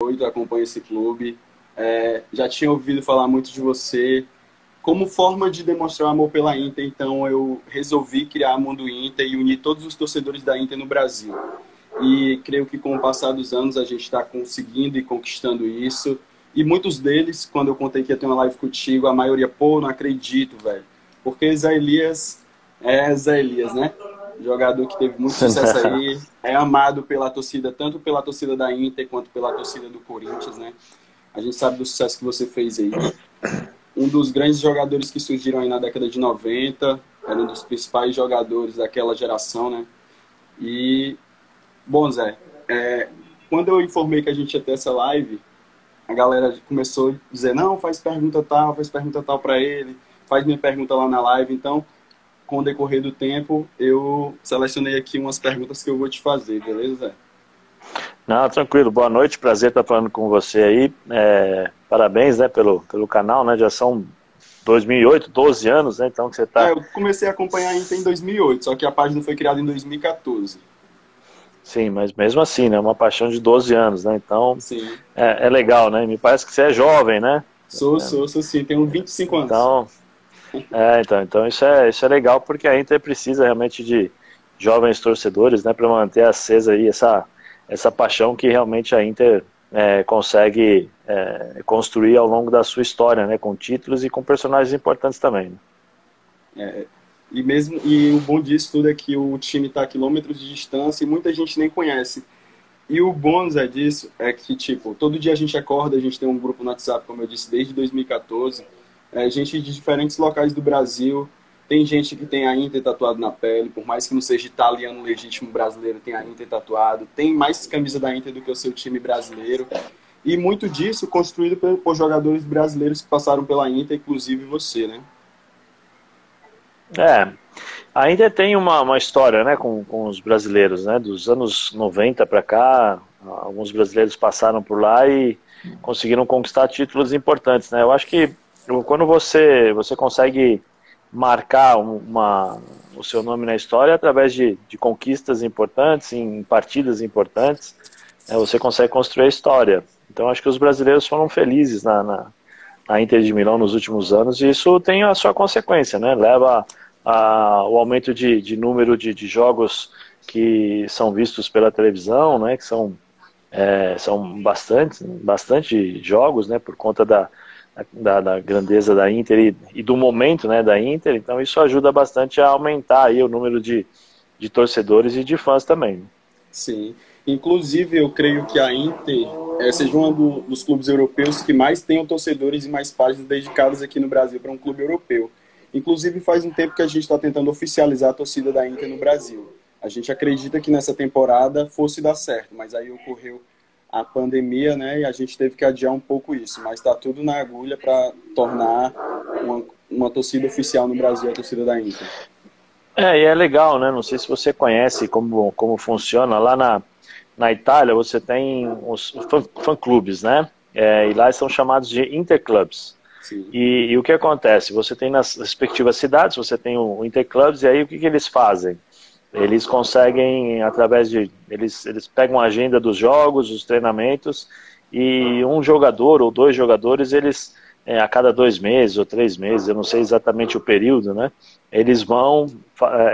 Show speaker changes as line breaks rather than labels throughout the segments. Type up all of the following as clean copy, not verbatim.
2008, acompanho esse clube. Já tinha ouvido falar muito de você. Como forma de demonstrar amor pela Inter, então eu resolvi criar a Mundo Inter e unir todos os torcedores da Inter no Brasil. E creio que com o passar dos anos a gente está conseguindo e conquistando isso. E muitos deles, quando eu contei que ia ter uma live contigo, a maioria, pô, não acredito, velho. Porque Zé Elias é Zé Elias, né? Jogador que teve muito sucesso aí, é amado pela torcida, tanto pela torcida da Inter quanto pela torcida do Corinthians, né? A gente sabe do sucesso que você fez aí. Um dos grandes jogadores que surgiram aí na década de 90, era um dos principais jogadores daquela geração, né? E, bom, Zé, quando eu informei que a gente ia ter essa live, a galera começou a dizer, não, faz pergunta tal para ele, faz minha pergunta lá na live. Então, com o decorrer do tempo, eu selecionei aqui umas perguntas que eu vou te fazer, beleza, Zé?
Não, tranquilo. Boa noite, prazer estar falando com você aí. Parabéns, né, pelo canal, né? Já são 2008, 12 anos, né? Então que você está.
Eu comecei a acompanhar a Inter em 2008, só que a página foi criada em 2014.
Sim, mas mesmo assim, né? Uma paixão de 12 anos, né? Então
Sim.
é legal, né? Me parece que você é jovem, né?
Sou sim, tenho 25 anos.
Então, então isso é legal porque a Inter precisa realmente de jovens torcedores, né? Para manter acesa aí essa paixão que realmente a Inter consegue construir ao longo da sua história, né? Com títulos e com personagens importantes também, né?
E o bom disso tudo é que o time está a quilômetros de distância e muita gente nem conhece. E o bom, Zé, disso é que, tipo, todo dia a gente acorda, a gente tem um grupo no WhatsApp, como eu disse, desde 2014. Gente de diferentes locais do Brasil. Tem gente que tem a Inter tatuado na pele, por mais que não seja italiano legítimo brasileiro, tem a Inter tatuado. Tem mais camisa da Inter do que o seu time brasileiro. E muito disso construído por jogadores brasileiros que passaram pela Inter, inclusive você, né?
É, ainda tem uma história, né, com os brasileiros, né, dos anos 90 para cá, alguns brasileiros passaram por lá e conseguiram conquistar títulos importantes, né. Eu acho que quando você consegue marcar o seu nome na história através de conquistas importantes, em partidas importantes, né, você consegue construir a história. Então acho que os brasileiros foram felizes na Inter de Milão nos últimos anos, e isso tem a sua consequência, né? Leva o aumento de número de jogos que são vistos pela televisão, né? Que são bastante jogos, né? Por conta da grandeza da Inter e do momento, né, da Inter. Então isso ajuda bastante a aumentar aí o número de torcedores e de fãs também, né?
Sim. Inclusive, eu creio que a Inter seja dos clubes europeus que mais tenham torcedores e mais páginas dedicadas aqui no Brasil para um clube europeu. Inclusive, faz um tempo que a gente está tentando oficializar a torcida da Inter no Brasil. A gente acredita que nessa temporada fosse dar certo, mas aí ocorreu a pandemia, né? E a gente teve que adiar um pouco isso. Mas está tudo na agulha para tornar uma torcida oficial no Brasil, a torcida da Inter.
E é legal, né? Não sei se você conhece como funciona. Lá na Itália você tem os fã-clubes, né? E lá são chamados de interclubs.
Sim.
E o que acontece? Você tem nas respectivas cidades, você tem o interclubs, e aí o que eles fazem? Eles conseguem, eles pegam a agenda dos jogos, dos treinamentos, e um jogador ou dois jogadores, eles, a cada 2 meses ou 3 meses, eu não sei exatamente o período, né? Eles vão,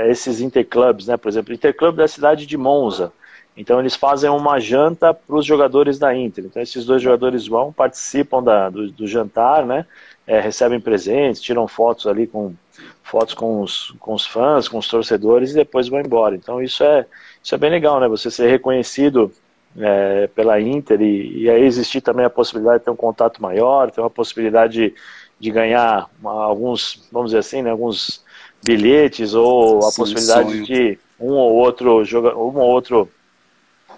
esses interclubs, né? Por exemplo, o interclube da cidade de Monza. Então eles fazem uma janta para os jogadores da Inter. Então esses dois jogadores vão, participam do jantar, né? Recebem presentes, tiram fotos ali com os fãs, com os torcedores e depois vão embora. Então isso é bem legal, né? Você ser reconhecido pela Inter e aí existir também a possibilidade de ter um contato maior, ter uma possibilidade de ganhar alguns, vamos dizer assim, né, alguns bilhetes ou a
Sim,
possibilidade
sonho.
de um ou outro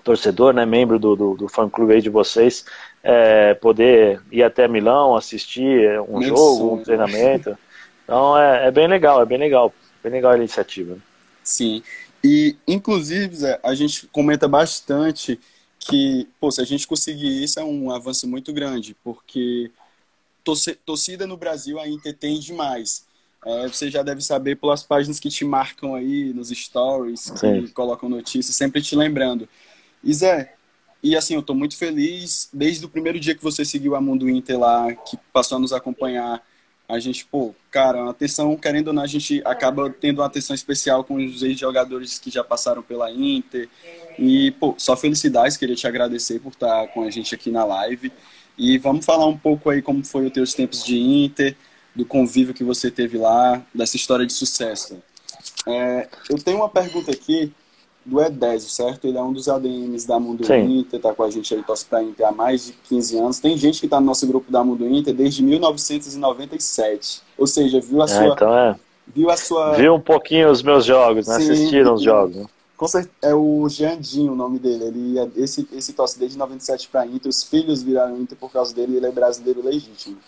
torcedor, né, membro do fã-clube aí de vocês, poder ir até Milão, assistir um
Meu
jogo, um
sonho.
treinamento. Então bem legal a iniciativa, né?
Sim. E, inclusive, Zé, a gente comenta bastante que, pô, se a gente conseguir isso é um avanço muito grande, porque torcida no Brasil a Inter tem demais. Você já deve saber pelas páginas que te marcam aí nos stories,
Sim.
que colocam notícias, sempre te lembrando. E, Zé, E assim, eu estou muito feliz desde o primeiro dia que você seguiu a Mundo Inter lá, que passou a nos acompanhar. A gente, pô, cara, uma atenção, querendo ou não, a gente acaba tendo uma atenção especial com os ex-jogadores que já passaram pela Inter. E, pô, só felicidades, queria te agradecer por estar com a gente aqui na live. E vamos falar um pouco aí como foi os teus tempos de Inter, do convívio que você teve lá, dessa história de sucesso. Eu tenho uma pergunta aqui do Edésio, certo? Ele é um dos ADMs da Mundo
Sim.
Inter, tá com a gente aí, torce pra Inter há mais de 15 anos. Tem gente que tá no nosso grupo da Mundo Inter desde 1997. Ou seja,
Então
viu a sua...
viu um pouquinho os meus jogos, né?
Sim,
Assistiram os jogos, né?
é o Jandinho o nome dele. Esse torce desde 97 pra Inter. Os filhos viraram Inter por causa dele e ele é brasileiro legítimo.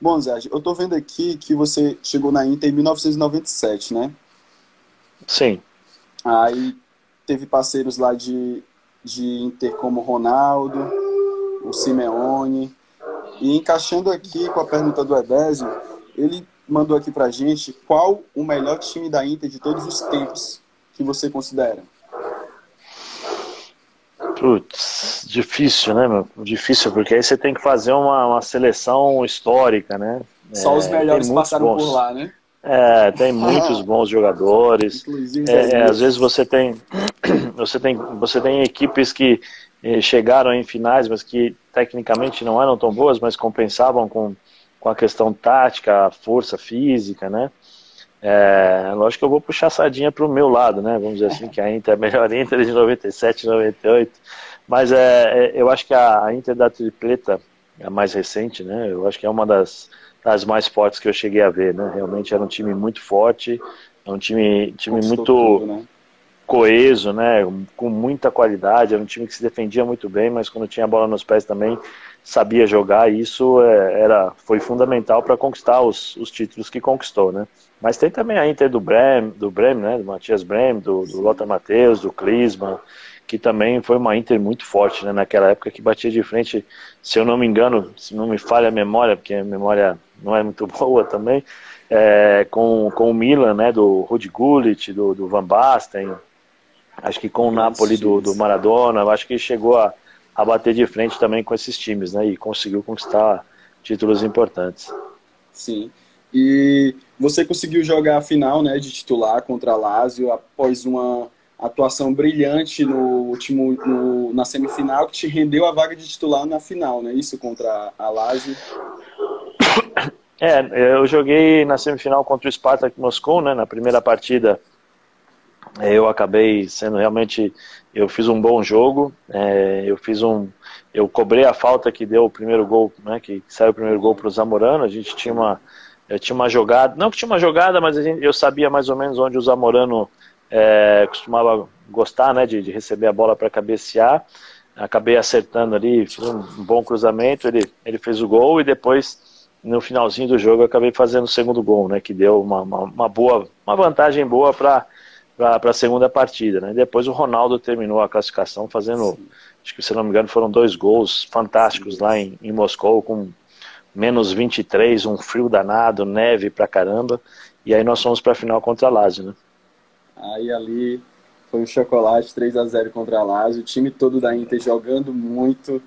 Bom, Zé, eu tô vendo aqui que você chegou na Inter em 1997, né?
Sim.
Aí teve parceiros lá de Inter como o Ronaldo, o Simeone. E encaixando aqui com a pergunta do Edésio, ele mandou aqui pra gente qual o melhor time da Inter de todos os tempos que você considera.
Putz, difícil, né, meu? Difícil, porque aí você tem que fazer uma seleção histórica, né?
Só os
Tem
melhores
muitos
passaram por
bons.
lá, né?
Tem muitos bons jogadores.
Inclusive Zé
Às vezes
Elias.
você tem equipes que chegaram em finais, mas que tecnicamente não eram tão boas, mas compensavam com a questão tática, a força física, né? Lógico que eu vou puxar a sardinha para o meu lado, né? Vamos dizer assim, que a Inter é a melhor Inter de 97, 98. Mas eu acho que a Inter da Tripleta, a mais recente, né? Eu acho que é uma das mais fortes que eu cheguei a ver, né? Realmente era um time muito forte, é um time
Conquistou
muito
tudo, né?
coeso, né? Com muita qualidade, era um time que se defendia muito bem, mas quando tinha a bola nos pés também sabia jogar, e isso foi fundamental para conquistar os títulos que conquistou, né? Mas tem também a Inter do Bremen, né? Do Matthias Bremen, do Lothar Matthäus, do Klinsmann, que também foi uma Inter muito forte, né? Naquela época, que batia de frente, se eu não me engano, se não me falha a memória, porque a memória não é muito boa também, com o Milan, né? Do Rudi Gullit, do Van Basten, acho que com o Napoli do Maradona, acho que chegou a bater de frente também com esses times, né? E conseguiu conquistar títulos importantes.
Sim. E você conseguiu jogar a final, né, de titular contra a Lazio após uma atuação brilhante na semifinal, que te rendeu a vaga de titular na final, né? Isso contra a Lazio.
Eu joguei na semifinal contra o Spartak Moscou, né? Na primeira partida eu acabei sendo realmente, eu fiz um bom jogo, eu cobrei a falta que deu o primeiro gol, né? Que saiu o primeiro gol para o Zamorano. Eu tinha uma jogada, não que tinha uma jogada, mas eu sabia mais ou menos onde o Zamorano costumava gostar, né, de receber a bola para cabecear. Acabei acertando ali, fiz um bom cruzamento, ele fez o gol, e depois no finalzinho do jogo eu acabei fazendo o segundo gol, né, que deu uma vantagem boa para a segunda partida, né. Depois o Ronaldo terminou a classificação fazendo, acho que se não me engano foram 2 gols fantásticos lá em Moscou, com menos 23, um frio danado, neve pra caramba, e aí nós fomos pra final contra a Lazio, né?
Aí ali foi um chocolate 3-0 contra a Lazio, o time todo da Inter jogando muito.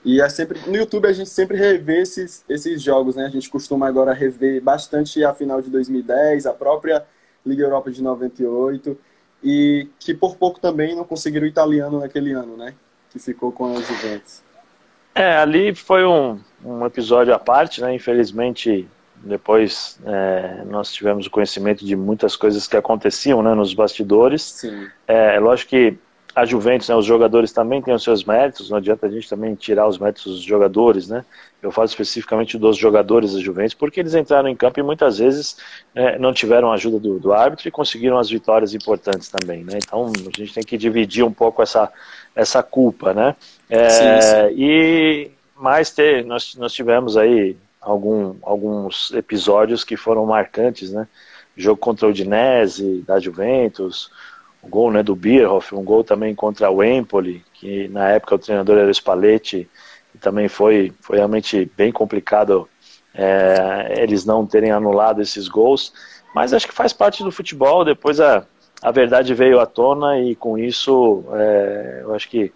E no YouTube a gente sempre revê esses jogos, né? A gente costuma agora rever bastante a final de 2010, a própria Liga Europa de 98, e que por pouco também não conseguiram o italiano naquele ano, né? Que ficou com a Juventus.
Ali foi um episódio à parte, né? Infelizmente, depois nós tivemos o conhecimento de muitas coisas que aconteciam, né, nos bastidores.
Sim.
Lógico que a Juventus, né, os jogadores também têm os seus méritos, não adianta a gente também tirar os méritos dos jogadores, né? Eu falo especificamente dos jogadores da Juventus, porque eles entraram em campo e muitas vezes não tiveram a ajuda do árbitro e conseguiram as vitórias importantes também, né? Então a gente tem que dividir um pouco essa culpa, né?
Sim.
Mas nós tivemos aí alguns episódios que foram marcantes, né? Jogo contra o Udinese, da Juventus, o gol, né, do Bierhoff, um gol também contra o Empoli, que na época o treinador era o Spalletti, e também foi realmente bem complicado eles não terem anulado esses gols, mas acho que faz parte do futebol. Depois a verdade veio à tona e com isso eu acho que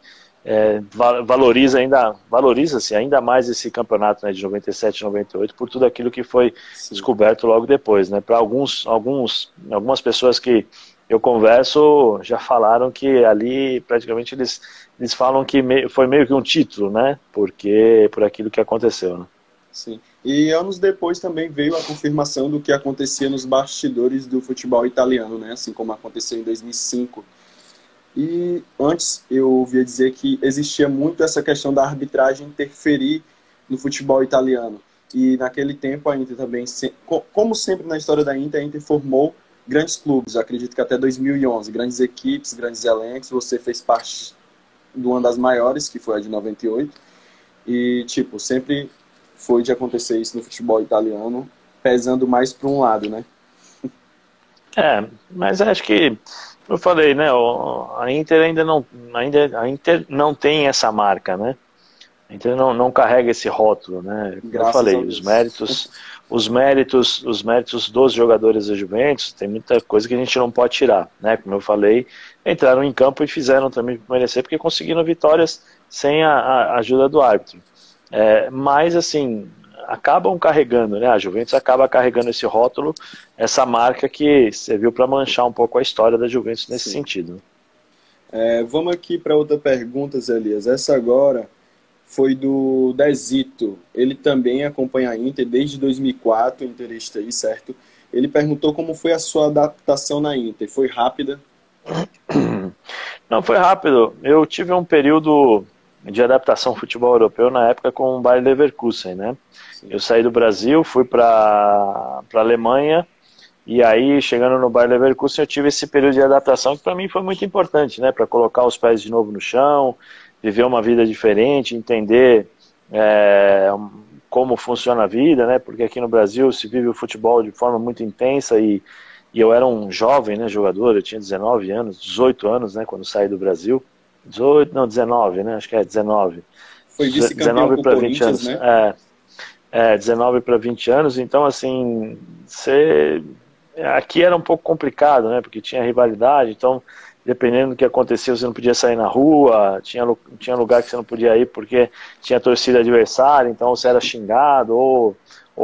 valoriza-se ainda mais esse campeonato, né, de 97 e 98 por tudo aquilo que foi
Sim.
descoberto logo depois, né? Para algumas pessoas que eu converso já falaram que ali praticamente eles falam que foi meio que um título, né? Porque por aquilo que aconteceu, né?
Sim. E anos depois também veio a confirmação do que acontecia nos bastidores do futebol italiano, né? Assim como aconteceu em 2005. E antes eu ouvia dizer que existia muito essa questão da arbitragem interferir no futebol italiano. E naquele tempo a Inter também, como sempre na história da Inter, a Inter formou grandes clubes. Eu acredito que até 2011, grandes equipes, grandes elencos. Você fez parte de uma das maiores, que foi a de 98. E, tipo, sempre foi de acontecer isso no futebol italiano, pesando mais para um lado, né?
Mas acho que, eu falei, né, a Inter a Inter não tem essa marca, né? A Inter não carrega esse rótulo, né? Como eu
Graças a
falei,
Deus.
os méritos dos jogadores da Juventus, tem muita coisa que a gente não pode tirar, né? Como eu falei, entraram em campo e fizeram também merecer, porque conseguiram vitórias sem a ajuda do árbitro. Mas, assim, acabam carregando, né? A Juventus acaba carregando esse rótulo, essa marca que serviu para manchar um pouco a história da Juventus nesse
Sim.
sentido.
Vamos aqui para outra pergunta, Zé Elias. Essa agora foi do Dezito. Ele também acompanha a Inter desde 2004, interista aí, certo? Ele perguntou como foi a sua adaptação na Inter. Foi rápida?
Não, foi rápido. Eu tive um período de adaptação ao futebol europeu na época com o Bayer Leverkusen, né?
Sim.
Eu saí do Brasil, fui para Alemanha e aí chegando no Bayer Leverkusen eu tive esse período de adaptação que para mim foi muito importante, né? Para colocar os pés de novo no chão, viver uma vida diferente, entender é, como funciona a vida, né? Porque aqui no Brasil se vive o futebol de forma muito intensa e eu era um jovem, né, jogador, eu tinha 19 anos, 18 anos, né, quando saí do Brasil. 18, não, 19, né, acho que é 19.
Foi vice-campeão
19
com o
para 20
Corinthians,
anos.
né?
19 para 20 anos, então assim, aqui era um pouco complicado, né, porque tinha rivalidade, então dependendo do que acontecia, você não podia sair na rua, tinha lugar que você não podia ir porque tinha torcida adversária, então você era xingado ou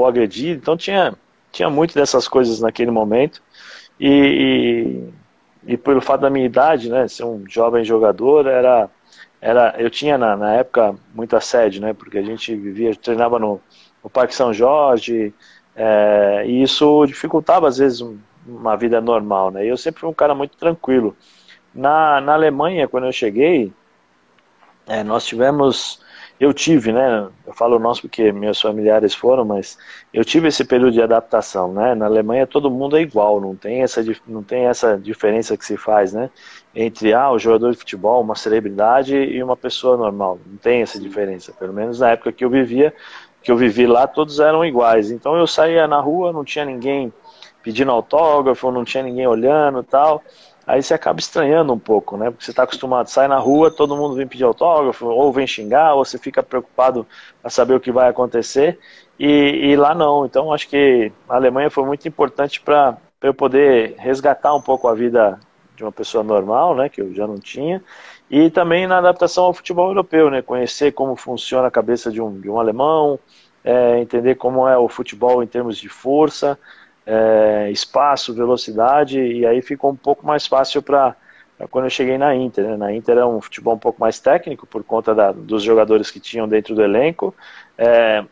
agredido, então tinha muito dessas coisas naquele momento. E, e pelo fato da minha idade, né, ser um jovem jogador, eu tinha na época muito assédio, né, porque a gente treinava no Parque São Jorge, e isso dificultava às vezes uma vida normal, né, e eu sempre fui um cara muito tranquilo. Na Alemanha, quando eu cheguei, nós tivemos, eu tive, né? Eu falo nós porque meus familiares foram, mas eu tive esse período de adaptação, né? Na Alemanha todo mundo é igual, não tem essa diferença que se faz, né? Entre o jogador de futebol, uma celebridade e uma pessoa normal. Não tem essa
Sim.
diferença. Pelo menos na época que eu vivi lá, todos eram iguais. Então eu saía na rua, não tinha ninguém pedindo autógrafo, não tinha ninguém olhando, e tal. Aí você acaba estranhando um pouco, né? Porque você está acostumado, sai na rua, todo mundo vem pedir autógrafo, ou vem xingar, ou você fica preocupado para saber o que vai acontecer, e lá não. Então acho que a Alemanha foi muito importante para eu poder resgatar um pouco a vida de uma pessoa normal, né? Que eu já não tinha, e também na adaptação ao futebol europeu, né? Conhecer como funciona a cabeça de um alemão, entender como é o futebol em termos de força, espaço, velocidade, e aí ficou um pouco mais fácil para quando eu cheguei na Inter. Né? Na Inter é um futebol um pouco mais técnico, por conta dos jogadores que tinham dentro do elenco,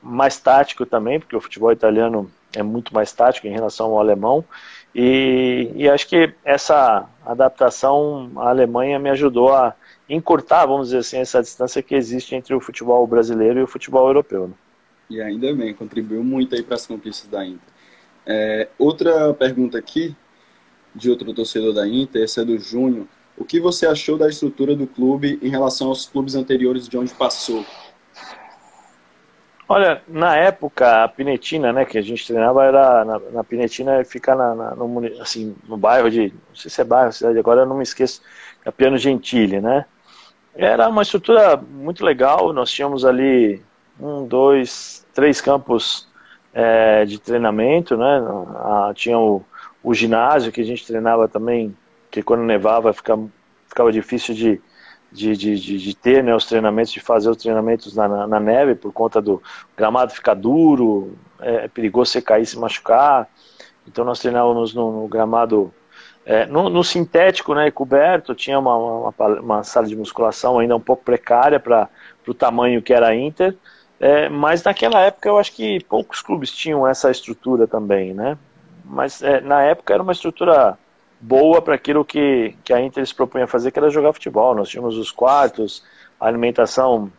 mais tático também, porque o futebol italiano é muito mais tático em relação ao alemão, e acho que essa adaptação à Alemanha me ajudou a encurtar, vamos dizer assim, essa distância que existe entre o futebol brasileiro e o futebol europeu. Né?
E ainda bem, contribuiu muito aí para as conquistas da Inter. Outra pergunta aqui, de outro torcedor da Inter, essa é do Júnior. O que você achou da estrutura do clube em relação aos clubes anteriores de onde passou?
Olha, na época, a Pinetina, né, que a gente treinava era na Pinetina, ficar assim, no bairro não sei se é bairro, cidade, agora eu não me esqueço, Capiano Gentili, né? Era uma estrutura muito legal, nós tínhamos ali um, dois, três campos de treinamento, né? Tinha o ginásio que a gente treinava também, porque quando nevava ficava difícil de ter, né, os treinamentos, de fazer os treinamentos na neve, por conta do gramado ficar duro, é perigoso você cair e se machucar. Então nós treinávamos no gramado, no sintético, né, coberto, tinha uma sala de musculação ainda um pouco precária para o tamanho que era a Inter, mas naquela época eu acho que poucos clubes tinham essa estrutura também, né? Mas na época era uma estrutura boa para aquilo que a Inter se propunha fazer, que era jogar futebol. Nós tínhamos os quartos, a alimentação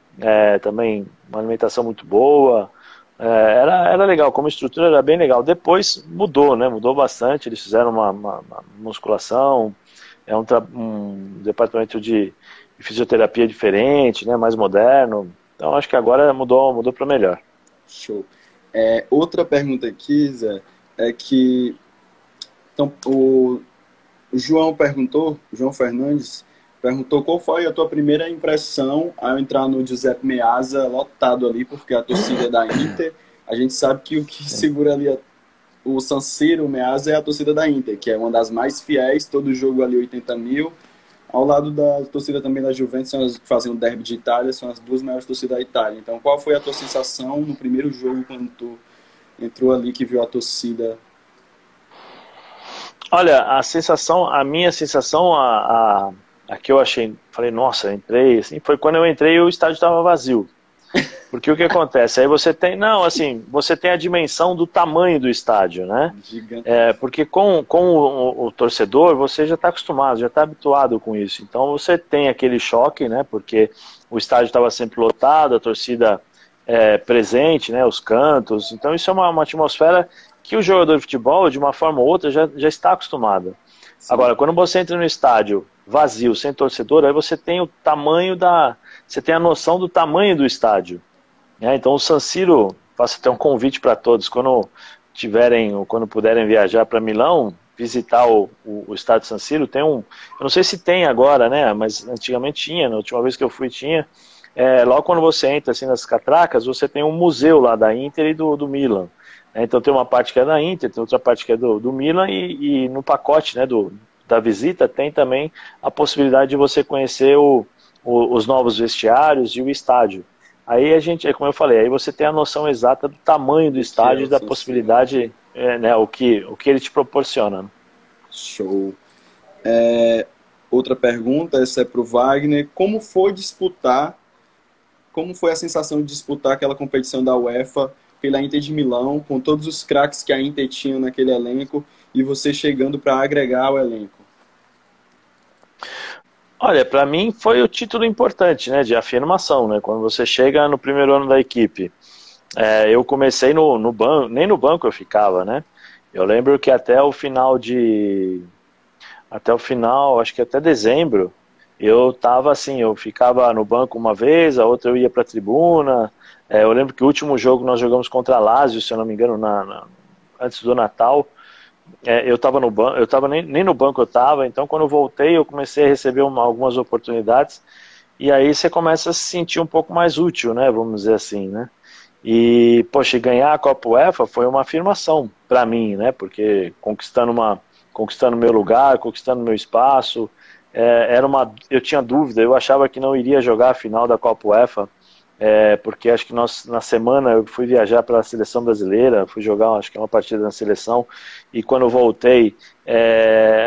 também, uma alimentação muito boa, era legal, como estrutura era bem legal. Depois mudou, né? Mudou bastante, eles fizeram uma musculação, um departamento de fisioterapia diferente, né? Mais moderno. Então acho que agora mudou para melhor.
Show. Outra pergunta aqui, Zé, é que então, o João Fernandes perguntou qual foi a tua primeira impressão ao entrar no Giuseppe Meazza lotado ali, porque a torcida é da Inter, a gente sabe que o que segura ali o San Siro, o Meazza, é a torcida da Inter, que é uma das mais fiéis, todo jogo ali 80 mil, ao lado da torcida também da Juventus, que fazem o derby de Itália, são as duas maiores torcidas da Itália. Então, qual foi a tua sensação no primeiro jogo, quando tu entrou ali, que viu a torcida?
Olha, a minha sensação, a que eu achei, falei, nossa, entrei, assim, foi quando eu entrei e o estádio estava vazio. Porque o que acontece? Aí você tem, não, assim, você tem a dimensão do tamanho do estádio, né? Porque com o torcedor, você já está acostumado, já está habituado com isso. Então você tem aquele choque, né? Porque o estádio estava sempre lotado, a torcida presente, né? Os cantos. Então isso é uma atmosfera que o jogador de futebol, de uma forma ou outra, já está acostumado. Sim. Agora, quando você entra no estádio vazio, sem torcedor, aí você tem o tamanho você tem a noção do tamanho do estádio. Então o San Siro, faço até um convite para todos, quando puderem viajar para Milão, visitar o estádio San Siro, tem eu não sei se tem agora, né, mas antigamente tinha, na última vez que eu fui tinha, logo quando você entra assim nas catracas, você tem um museu lá da Inter e do Milan. Então tem uma parte que é da Inter, tem outra parte que é do Milan, e no pacote, né, da visita tem também a possibilidade de você conhecer os novos vestiários e o estádio. Aí como eu falei, aí você tem a noção exata do tamanho do estádio e da possibilidade, né, o que ele te proporciona.
Show. Outra pergunta, essa é para o Wagner. Como foi a sensação de disputar aquela competição da UEFA pela Inter de Milão, com todos os craques que a Inter tinha naquele elenco, e você chegando para agregar o elenco?
Olha, para mim foi o título importante, né, de afirmação, né, quando você chega no primeiro ano da equipe. Eu comecei no banco, nem no banco eu ficava, né, eu lembro que até o final, acho que até dezembro, eu tava assim, eu ficava no banco uma vez, a outra eu ia para a tribuna. Eu lembro que o último jogo nós jogamos contra a Lazio, se eu não me engano, antes do Natal. Eu estava no banco, nem no banco eu estava, então quando eu voltei eu comecei a receber algumas oportunidades, e aí você começa a se sentir um pouco mais útil, né, vamos dizer assim, né. E, poxa, ganhar a Copa UEFA foi uma afirmação para mim, né, porque conquistando meu lugar, conquistando meu espaço, eu tinha dúvida, eu achava que não iria jogar a final da Copa UEFA, porque acho que na semana eu fui viajar para a seleção brasileira, fui jogar acho que uma partida na seleção, e quando eu voltei,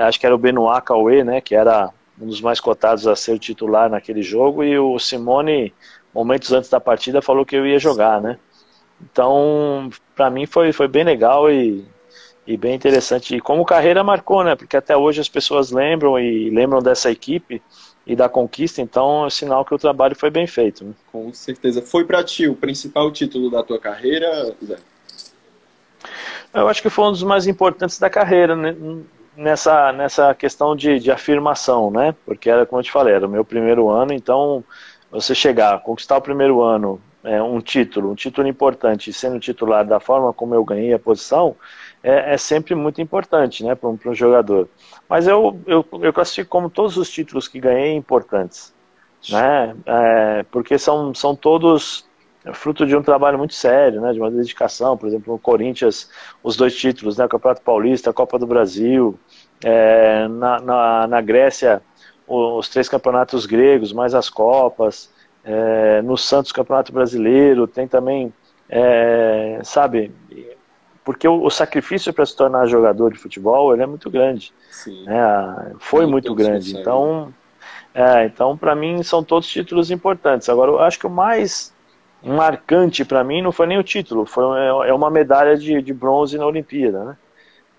acho que era o Benoit Cauê, né, que era um dos mais cotados a ser titular naquele jogo, e o Simone, momentos antes da partida, falou que eu ia jogar, né. Então, para mim foi bem legal e bem interessante. E como carreira marcou, né, porque até hoje as pessoas lembram dessa equipe e da conquista, então é sinal que o trabalho foi bem feito, né?
Com certeza. Foi para ti o principal título da tua carreira, Zé?
Eu acho que foi um dos mais importantes da carreira, né? nessa questão de afirmação, né? Porque era, como eu te falei, era o meu primeiro ano, então você conquistar o primeiro ano, um título importante, sendo titular da forma como eu ganhei a posição, é sempre muito importante, né, para um jogador. Mas eu classifico como todos os títulos que ganhei importantes, né, porque são todos fruto de um trabalho muito sério, né, de uma dedicação. Por exemplo, no Corinthians, os 2 títulos, né, o Campeonato Paulista, a Copa do Brasil, Na Grécia, os 3 campeonatos gregos, mais as Copas, no Santos Campeonato Brasileiro, tem também, sabe, porque o sacrifício para se tornar jogador de futebol ele é muito grande.
Sim.
Né? Foi muito grande. Então para mim são todos títulos importantes. Agora, eu acho que o mais marcante para mim não foi nem o título, é uma medalha de bronze na Olimpíada, né?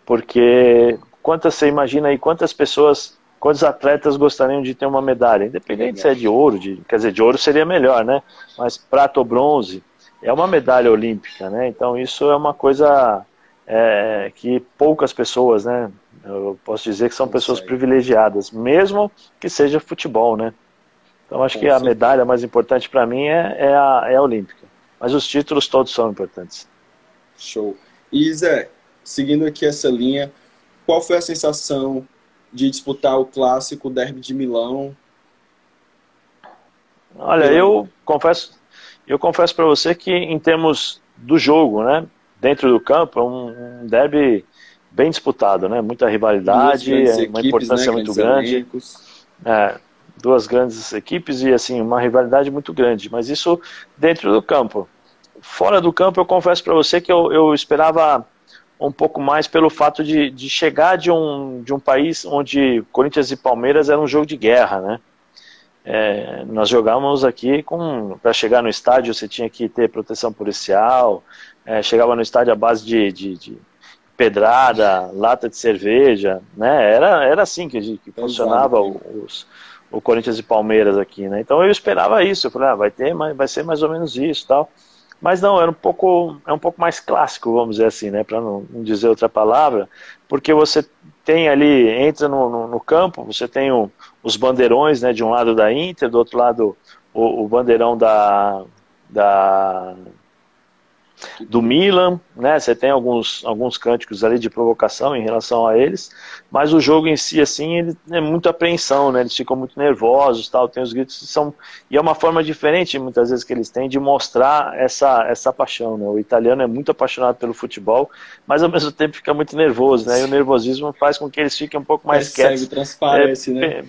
Porque você imagina aí quantas pessoas, quantos atletas gostariam de ter uma medalha, independente se é de ouro, quer dizer, de ouro seria melhor, né? Mas prata ou bronze é uma medalha olímpica, né? Então isso é uma coisa que poucas pessoas, né? Eu posso dizer que são pessoas privilegiadas, mesmo que seja futebol, né? Então acho que a medalha mais importante para mim é a olímpica. Mas os títulos todos são importantes.
Show. E Zé, seguindo aqui essa linha, qual foi a sensação de disputar o clássico Derby de Milão?
Olha, eu confesso para você que em termos do jogo, né, dentro do campo, é um derby bem disputado, né, muita rivalidade, uma importância, né, muito grande. Duas grandes equipes e assim uma rivalidade muito grande, mas isso dentro do campo. Fora do campo, eu confesso para você que eu esperava um pouco mais pelo fato de chegar de um país onde Corinthians e Palmeiras era um jogo de guerra, né? Nós jogávamos aqui para chegar no estádio você tinha que ter proteção policial, chegava no estádio à base de pedrada, lata de cerveja, né? Era assim que funcionava o Corinthians e Palmeiras aqui, né? Então eu esperava isso, eu falei, vai ser mais ou menos isso, tal. Mas não, é um pouco mais clássico, vamos dizer assim, né? Para não dizer outra palavra, porque você tem ali, entra no campo, você tem os bandeirões, né? De um lado da Inter, do outro lado o bandeirão do Milan, né? Você tem alguns cânticos ali de provocação em relação a eles, mas o jogo em si, assim, ele é muita apreensão, né? Eles ficam muito nervosos, tal, tem os gritos e é uma forma diferente, muitas vezes, que eles têm de mostrar essa paixão, né? O italiano é muito apaixonado pelo futebol, mas ao mesmo tempo fica muito nervoso, né? E o nervosismo faz com que eles fiquem um pouco mais quietos,
transparece, né?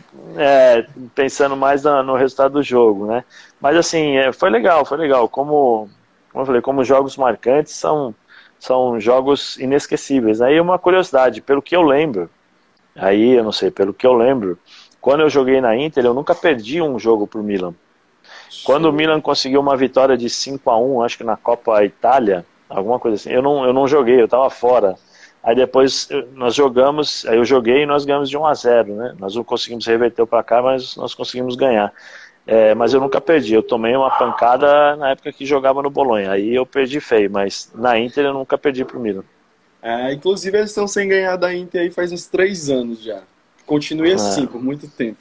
Pensando mais no resultado do jogo, né? Mas assim, foi legal, como eu falei, como jogos marcantes são jogos inesquecíveis. Aí uma curiosidade, pelo que eu lembro, quando eu joguei na Inter, eu nunca perdi um jogo pro Milan. Quando o Milan conseguiu uma vitória de 5-1, acho que na Copa Itália, alguma coisa assim, eu não joguei, eu estava fora. Aí depois nós jogamos, aí eu joguei e nós ganhamos de 1-0, né? Nós não conseguimos reverter o placar, mas nós conseguimos ganhar. Mas eu nunca perdi, eu tomei uma pancada na época que jogava no Bolonha, aí eu perdi feio, mas na Inter eu nunca perdi pro Milan.
Inclusive eles estão sem ganhar da Inter aí faz uns 3 anos já. Continue assim por muito tempo.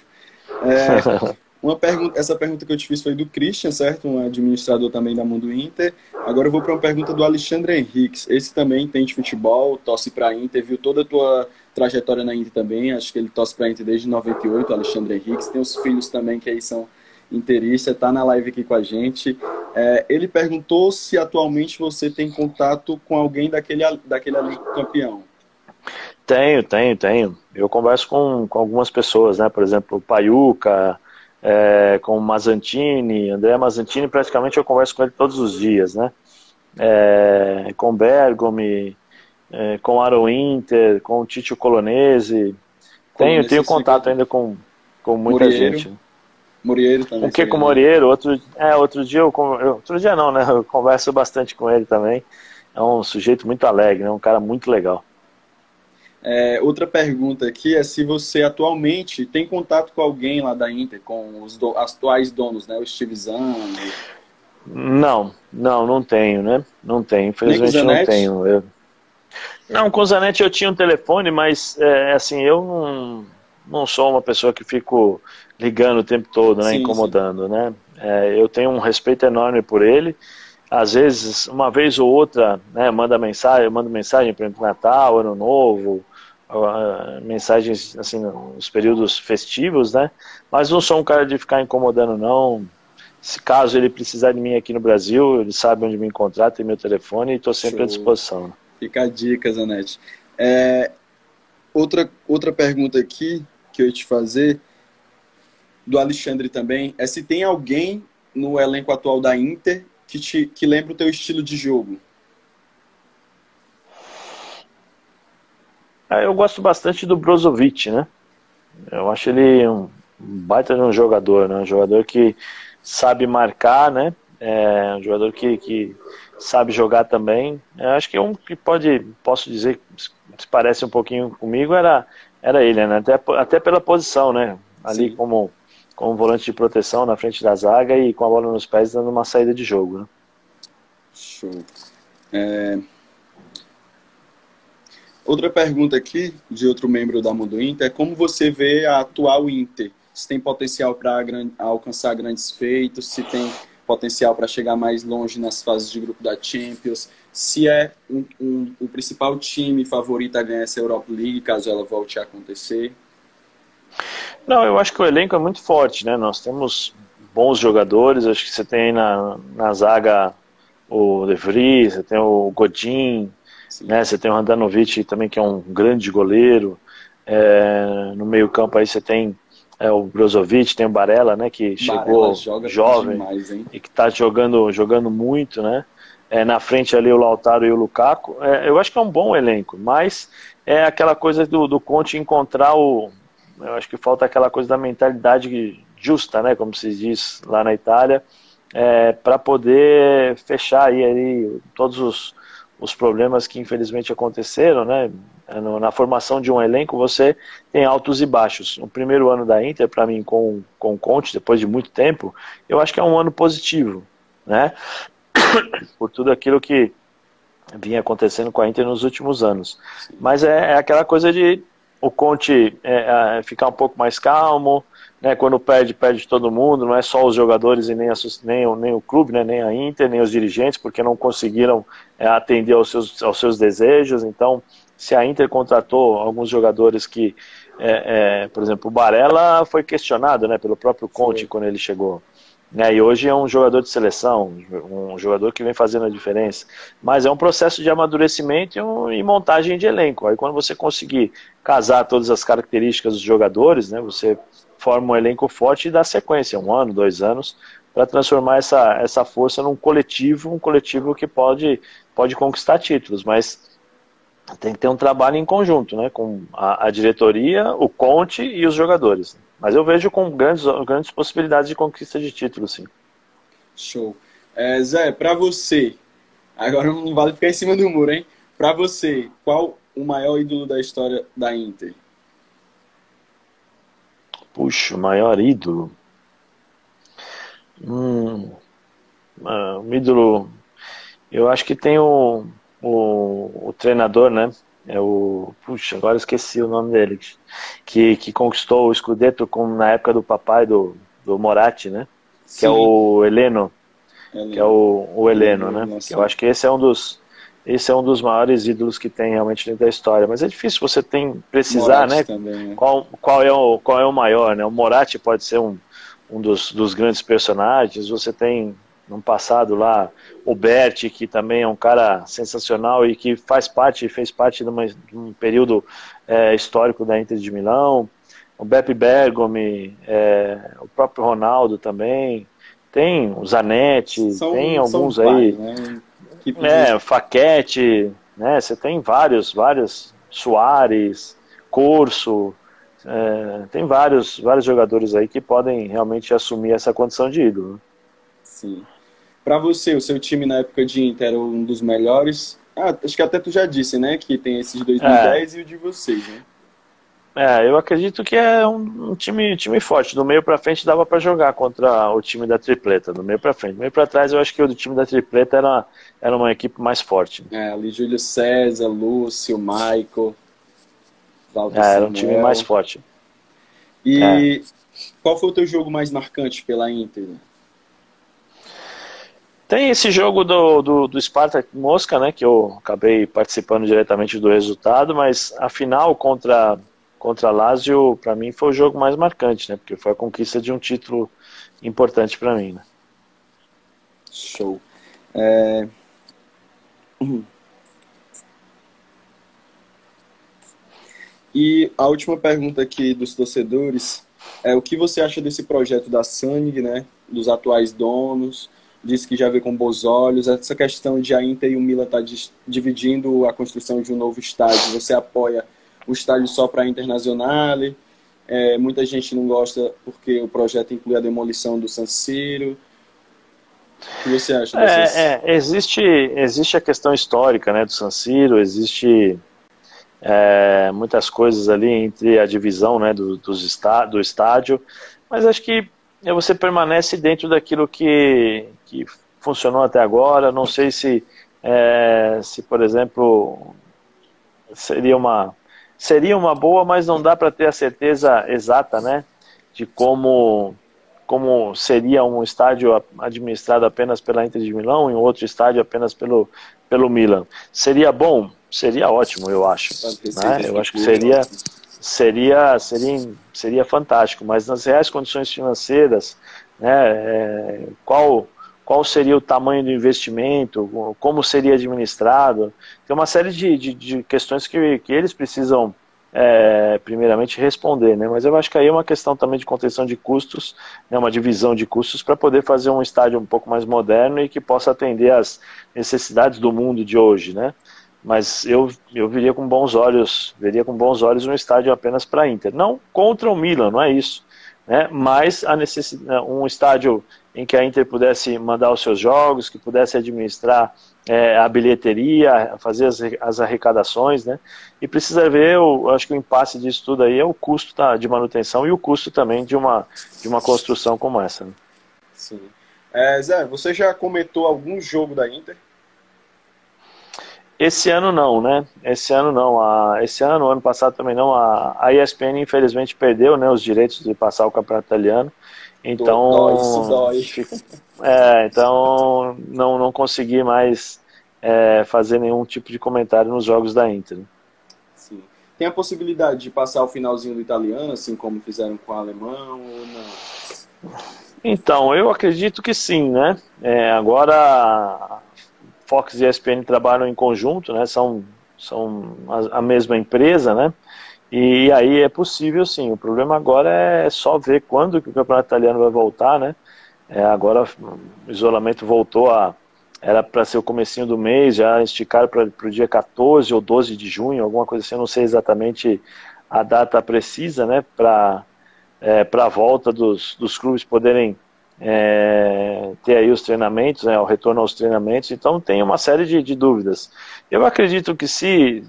Essa pergunta que eu te fiz foi do Christian, certo? Um administrador também da Mundo Inter. Agora eu vou para uma pergunta do Alexandre Henriques. Esse também entende futebol, torce para a Inter, viu toda a tua trajetória na Inter também. Acho que ele torce para a Inter desde 98, o Alexandre Henriques. Tem os filhos também que aí são interistas, está na live aqui com a gente. Ele perguntou se atualmente você tem contato com alguém daquele ali campeão.
Tenho. Eu converso com algumas pessoas, né? Por exemplo, o Paiuca, com o Mazzantini, André Mazzantini, praticamente eu converso com ele todos os dias, né? Com o Bergomi, com o Aro Inter, com o Tito Colonese. Tenho contato ainda com muita gente.
Moriero também.
Com o Moriero? Outro dia outro dia não, né? Eu converso bastante com ele também. É um sujeito muito alegre, né? Um cara muito legal.
Outra pergunta aqui é se você atualmente tem contato com alguém lá da Inter, com os atuais donos, né? O Steve Zan.
Não tenho, né? Não tenho, infelizmente não tenho. Não, com o Zanetti eu tinha um telefone, mas assim, eu não sou uma pessoa que fico ligando o tempo todo, né? Sim, incomodando, sim. Né? Eu tenho um respeito enorme por ele. Às vezes, uma vez ou outra, né, eu mando mensagem para o Natal, Ano Novo, mensagens assim nos períodos festivos, né? Mas não sou um cara de ficar incomodando, não. Se caso ele precisar de mim aqui no Brasil, ele sabe onde me encontrar, tem meu telefone e estou sempre à disposição.
Fica a dica, Zanetti. outra pergunta aqui que eu ia te fazer, do Alexandre também, é se tem alguém no elenco atual da Inter que lembra o teu estilo de jogo.
Eu gosto bastante do Brozovic, né? Eu acho ele um baita de um jogador, né? Um jogador que sabe marcar, né? É um jogador que sabe jogar também. Eu acho que um que posso dizer que se parece um pouquinho comigo era ele, né? Até pela posição, né? Ali
Sim,
como volante de proteção na frente da zaga e com a bola nos pés dando uma saída de jogo, né?
show. Outra pergunta aqui, de outro membro da Mundo Inter, é como você vê a atual Inter? Se tem potencial para alcançar grandes feitos, se tem potencial para chegar mais longe nas fases de grupo da Champions, se é o principal time favorito a ganhar essa Europa League, caso ela volte a acontecer.
Não, eu acho que o elenco é muito forte, né? Nós temos bons jogadores, acho que você tem na zaga o De Vries, você tem o Godin,
Sim.
né? Você tem o Handanovic também, que é um grande goleiro. No meio campo aí você tem o Brozovic, tem o Barella, né? Que
Barella
chegou
joga
jovem
demais, hein?
e que está jogando muito, né? Na frente ali o Lautaro e o Lukaku. Eu acho que é um bom elenco, mas é aquela coisa do Conte encontrar eu acho que falta aquela coisa da mentalidade justa, né? Como se diz lá na Itália, para poder fechar aí todos os problemas que infelizmente aconteceram, né? Na formação de um elenco você tem altos e baixos. O primeiro ano da Inter, para mim, com o Conte, depois de muito tempo, eu acho que é um ano positivo, né? Por tudo aquilo que vinha acontecendo com a Inter nos últimos anos.
Sim.
Mas é aquela coisa de o Conte ficar um pouco mais calmo, né? Quando perde todo mundo, não é só os jogadores e nem o clube, né? Nem a Inter, nem os dirigentes, porque não conseguiram atender aos seus desejos. Então, se a Inter contratou alguns jogadores que, por exemplo, o Barella foi questionado, né, pelo próprio Conte
Foi.
quando ele chegou. Né, e hoje é um jogador de seleção, um jogador que vem fazendo a diferença. Mas é um processo de amadurecimento e montagem de elenco. Aí quando você conseguir casar todas as características dos jogadores, né, você forma um elenco forte e dá sequência, 1 ano, 2 anos, para transformar essa força num coletivo, um coletivo que pode conquistar títulos, mas tem que ter um trabalho em conjunto, né, com a diretoria, o Conte e os jogadores. Mas eu vejo com grandes possibilidades de conquista de títulos, sim.
Show. Zé, para você, agora não vale ficar em cima do muro, hein? Para você, qual o maior ídolo da história da Inter?
Puxa, o maior ídolo. Hum, um ídolo. Eu acho que tem o treinador, né? Puxa, agora eu esqueci o nome dele. Que conquistou o Scudetto na época do papai do Moratti, né? Que é
Sim,
o Heleno. Que é
Heleno.
o Heleno,
Heleno
né? Que eu
Lançon.
acho que esse é um dos maiores ídolos que tem realmente dentro da história. Mas é difícil você precisar,
Moratti
né?
também, né?
Qual é o maior, né? O Moratti pode ser um dos grandes personagens. Você tem no passado lá o Berti, que também é um cara sensacional e que fez parte de um período histórico da Inter de Milão. O Beppe Bergomi, o próprio Ronaldo também. Tem o Zanetti, tem
São
alguns
vários,
aí,
né? Equipes de...
Faquete, né? Você tem vários, Soares, Corso, tem vários jogadores aí que podem realmente assumir essa condição de ídolo, né?
Sim. Para você, o seu time na época de Inter era um dos melhores? Ah, acho que até tu já disse, né? Que tem esse de
É,
2010 e o de vocês, né?
eu acredito que é um time forte. Do meio pra frente dava pra jogar contra o time da tripleta, do meio pra frente. Do meio pra trás eu acho que o do time da tripleta era uma equipe mais forte.
Ali Júlio César, Lúcio, Michael, Walter
Era um time mais
Samuel.
forte. É.
E qual foi o teu jogo mais marcante pela Inter?
Tem esse jogo do Spartak Mosca, né, que eu acabei participando diretamente do resultado, mas a final contra Lazio, para mim, foi o jogo mais marcante, né, porque foi a conquista de um título importante para mim, né.
Show. É, E a última pergunta aqui dos torcedores é o que você acha desse projeto da Sannig, né? Dos atuais donos, disse que já vê com bons olhos. Essa questão de a Inter e o Milan estar dividindo a construção de um novo estádio. Você apoia o estádio só para a Internazionale? Muita gente não gosta porque o projeto inclui a demolição do San Siro. O que você acha dessas?
Existe a questão histórica, né, do San Siro, existe muitas coisas ali entre a divisão, né, do estádio, mas acho que você permanece dentro daquilo que funcionou até agora. Não sei se por exemplo, seria uma boa, mas não dá para ter a certeza exata, né, de como seria um estádio administrado apenas pela Inter de Milão e um outro estádio apenas pelo Milan. Seria bom? Seria ótimo, eu acho. Né? Eu acho que seria fantástico, mas nas reais condições financeiras, né, qual seria o tamanho do investimento, como seria administrado? Tem uma série de questões que eles precisam primeiramente responder, né? Mas eu acho que aí é uma questão também de contenção de custos, né? Uma divisão de custos para poder fazer um estádio um pouco mais moderno e que possa atender às necessidades do mundo de hoje, né? Mas eu veria com bons olhos um estádio apenas para a Inter, não contra o Milan, não é isso, né? Mas um estádio em que a Inter pudesse mandar os seus jogos, que pudesse administrar a bilheteria, fazer as arrecadações, né? E precisa ver, eu acho que o impasse disso tudo aí é o custo de manutenção e o custo também de uma construção como essa, né?
Sim. Zé, você já comentou algum jogo da Inter?
Esse ano não, né? Esse ano não. Ano passado também não. A ESPN infelizmente perdeu, né, os direitos de passar o campeonato italiano.
Dói, isso
Então,
dói.
então não consegui mais fazer nenhum tipo de comentário nos jogos da Inter.
Sim. Tem a possibilidade de passar o finalzinho do italiano, assim como fizeram com o alemão, ou não?
Então, eu acredito que sim, né? Agora a Fox e a ESPN trabalham em conjunto, né? São a mesma empresa, né? E aí é possível sim. O problema agora é só ver quando que o campeonato italiano vai voltar, né? Agora o isolamento era para ser o comecinho do mês, já esticaram para o dia 14 ou 12 de junho, alguma coisa assim, eu não sei exatamente a data precisa, né? Para a volta dos clubes poderem ter aí os treinamentos, né, o retorno aos treinamentos. Então tem uma série de dúvidas. Eu acredito que se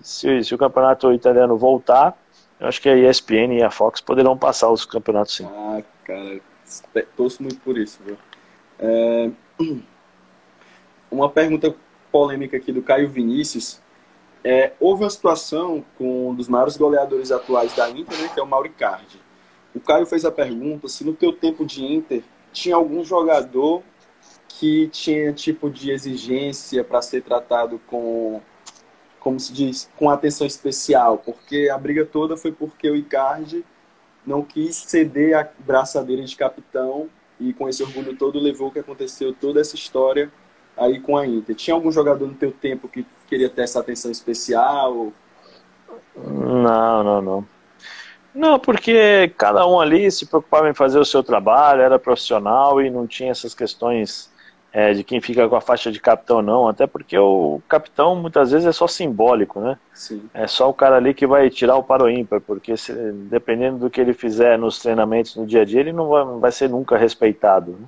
o campeonato italiano voltar, eu acho que a ESPN e a Fox poderão passar os campeonatos, sim.
Ah, cara, torço muito por isso, viu? Uma pergunta polêmica aqui do Caio Vinícius. Houve uma situação com um dos maiores goleadores atuais da Inter, né, que é o Mauro Icardi. O Caio fez a pergunta se no teu tempo de Inter tinha algum jogador que tinha tipo de exigência para ser tratado com, como se diz, com atenção especial, porque a briga toda foi porque o Icardi não quis ceder a braçadeira de capitão e com esse orgulho todo levou o que aconteceu, toda essa história aí com a Inter. Tinha algum jogador no teu tempo que queria ter essa atenção especial?
Não. Não, porque cada um ali se preocupava em fazer o seu trabalho, era profissional e não tinha essas questões de quem fica com a faixa de capitão, não. Até porque o capitão muitas vezes é só simbólico, né?
Sim.
É só o cara ali que vai tirar o para o ímpar, porque dependendo do que ele fizer nos treinamentos no dia a dia, ele não vai ser nunca respeitado, né?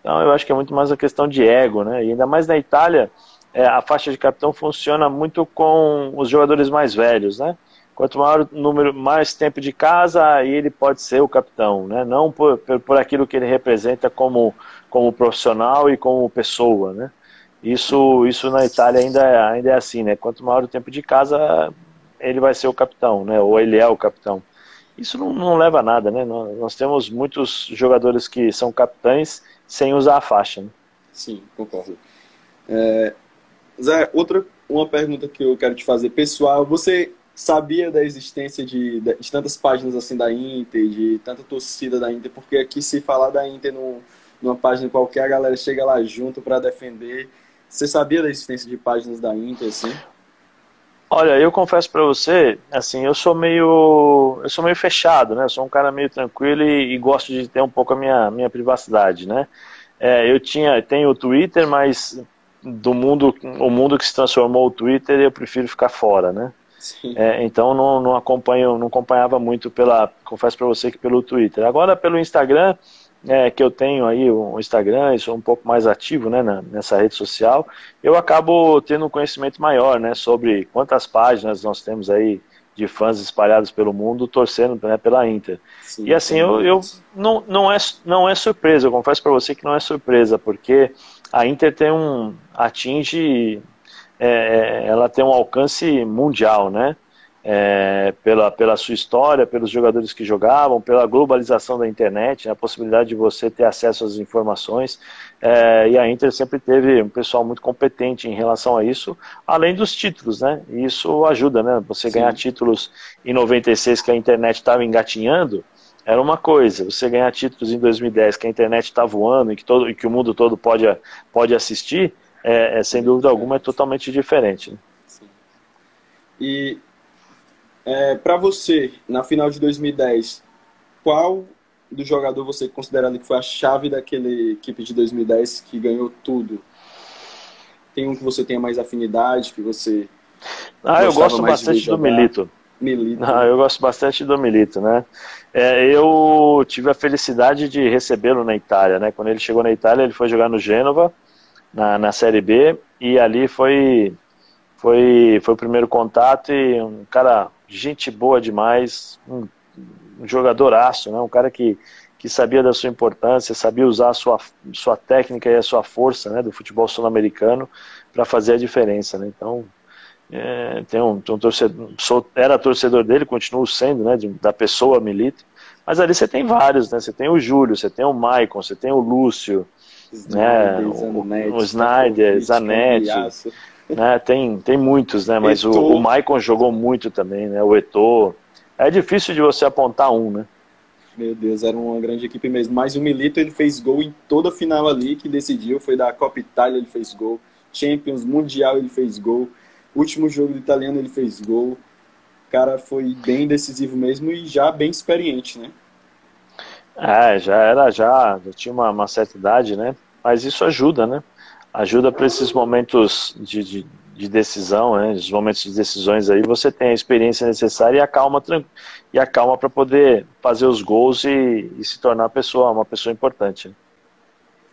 Então eu acho que é muito mais uma questão de ego, né? E ainda mais na Itália, a faixa de capitão funciona muito com os jogadores mais velhos, né? Quanto maior o número, mais tempo de casa, aí ele pode ser o capitão, né? Não por aquilo que ele representa como profissional e como pessoa, né? Isso na Itália ainda é assim, né? Quanto maior o tempo de casa, ele vai ser o capitão, né? Ou ele é o capitão. Isso não leva a nada, né? Nós temos muitos jogadores que são capitães sem usar a faixa, né?
Sim, concordo. Zé, uma pergunta que eu quero te fazer, pessoal, você sabia da existência de tantas páginas assim da Inter, de tanta torcida da Inter, porque aqui se falar da Inter numa página qualquer, a galera chega lá junto para defender. Você sabia da existência de páginas da Inter, assim?
Olha, eu confesso pra você, assim, eu sou meio fechado, né? Eu sou um cara meio tranquilo e gosto de ter um pouco a minha privacidade, né? Tenho o Twitter, mas o mundo que se transformou o Twitter, eu prefiro ficar fora, né?
Sim.
Então não acompanho, não acompanhava muito confesso para você que pelo Twitter. Agora pelo Instagram, que eu tenho aí o Instagram, e sou um pouco mais ativo, né, nessa rede social, eu acabo tendo um conhecimento maior, né, sobre quantas páginas nós temos aí de fãs espalhados pelo mundo torcendo, né, pela Inter. E
Sim,
assim,
são muitos.
não é surpresa, eu confesso para você que não é surpresa, porque a Inter atinge, ela tem um alcance mundial, né? Pela sua história, pelos jogadores que jogavam, pela globalização da internet, né, a possibilidade de você ter acesso às informações, e a Inter sempre teve um pessoal muito competente em relação a isso, além dos títulos, né? E isso ajuda, né? Você ganhar
Sim.
títulos em 96 que a internet estava engatinhando, era uma coisa. Você ganhar títulos em 2010 que a internet está voando e que o mundo todo pode assistir,
É
sem
bem
dúvida alguma, é
diferente.
totalmente diferente, né?
Sim. E para você, na final de 2010, qual do jogador você considera ali que foi a chave daquela equipe de 2010 que ganhou tudo? Tem um que você tenha mais afinidade, que você
Ah, eu
gostava
gosto
mais de ver
bastante do
jogar?
Milito.
Milito,
Ah,
né?
eu gosto bastante do Milito, né? Eu tive a felicidade de recebê-lo na Itália, né? Quando ele chegou na Itália, ele foi jogar no Gênova, na Série B, e ali foi o primeiro contato e um cara, gente boa demais, um jogadoraço, né? Um cara que sabia da sua importância, sabia usar sua técnica e a sua força, né, do futebol sul-americano para fazer a diferença, né? Então, tem um torcedor, era torcedor dele, continuo sendo, né, da pessoa Milito, mas ali você tem vários, né? Você tem o Júlio, você tem o Maicon, você tem o Lúcio, né,
Snyder,
o
Zanetti,
Snyder,
Stankovic,
Zanetti,
Cambiasso,
né? Tem muitos, né? Mas o
Eto'o.
Maicon jogou muito também, né? O Eto'o. É difícil de você apontar um, né?
Meu Deus, era uma grande equipe mesmo. Mas o Milito, ele fez gol em toda a final ali que decidiu. Foi da Copa Itália, ele fez gol. Champions, Mundial, ele fez gol. Último jogo do italiano, ele fez gol. O cara foi bem decisivo mesmo e já bem experiente, né?
Já tinha uma certa idade, né? Mas isso ajuda, né? Ajuda para esses momentos de decisão, né? Os momentos de decisões aí, você tem a experiência necessária e a calma para poder fazer os gols e se tornar uma pessoa importante, né?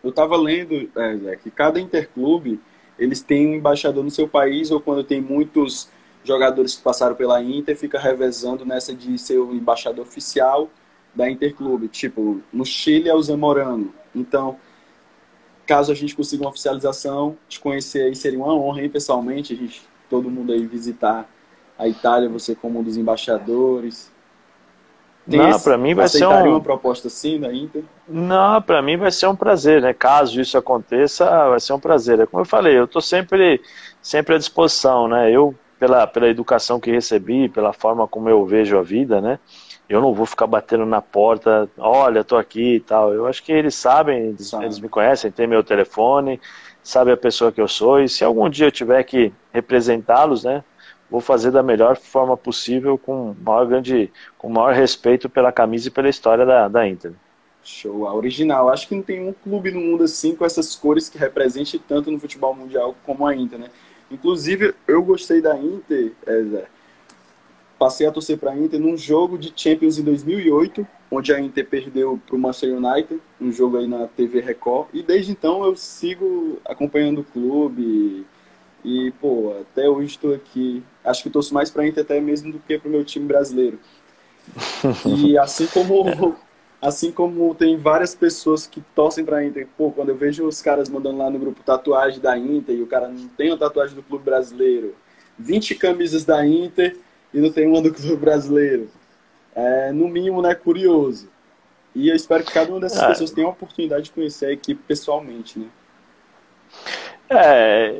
Eu estava lendo, Zé, que cada interclube, eles têm um embaixador no seu país, ou quando tem muitos jogadores que passaram pela Inter, fica revezando nessa de ser o embaixador oficial da Interclube. Tipo, no Chile é o Zamorano. Então, caso a gente consiga uma oficialização, te conhecer aí seria uma honra, hein, pessoalmente, todo mundo aí visitar a Itália, você como um dos embaixadores.
Não, para mim vai ser
Aceitaria uma
um,
proposta assim da Inter?
Não, para mim vai ser um prazer, né? Caso isso aconteça, vai ser um prazer. É como eu falei, eu estou sempre à disposição, né? Pela educação que recebi, pela forma como eu vejo a vida, né? Eu não vou ficar batendo na porta, olha, estou aqui e tal. Eu acho que eles sabem, eles
Sabe?
me conhecem, têm meu telefone, sabem a pessoa que eu sou, e se algum dia eu tiver que representá-los, né? Vou fazer da melhor forma possível, com o maior respeito pela camisa e pela história da Inter.
Show, a original. Acho que não tem um clube no mundo assim com essas cores que represente tanto no futebol mundial como a Inter, né? Inclusive, eu gostei da Inter, Zé. Passei a torcer para a Inter num jogo de Champions em 2008, onde a Inter perdeu para o Manchester United, um jogo aí na TV Record, e desde então eu sigo acompanhando o clube e, pô, até hoje estou aqui. Acho que torço mais para a Inter até mesmo do que para o meu time brasileiro. E assim como tem várias pessoas que torcem pra Inter, pô, quando eu vejo os caras mandando lá no grupo tatuagem da Inter e o cara não tem a tatuagem do clube brasileiro, 20 camisas da Inter e não tem uma do clube brasileiro. No mínimo, né, curioso. E eu espero que cada uma dessas
Ah,
pessoas tenha a oportunidade de conhecer a equipe pessoalmente, né?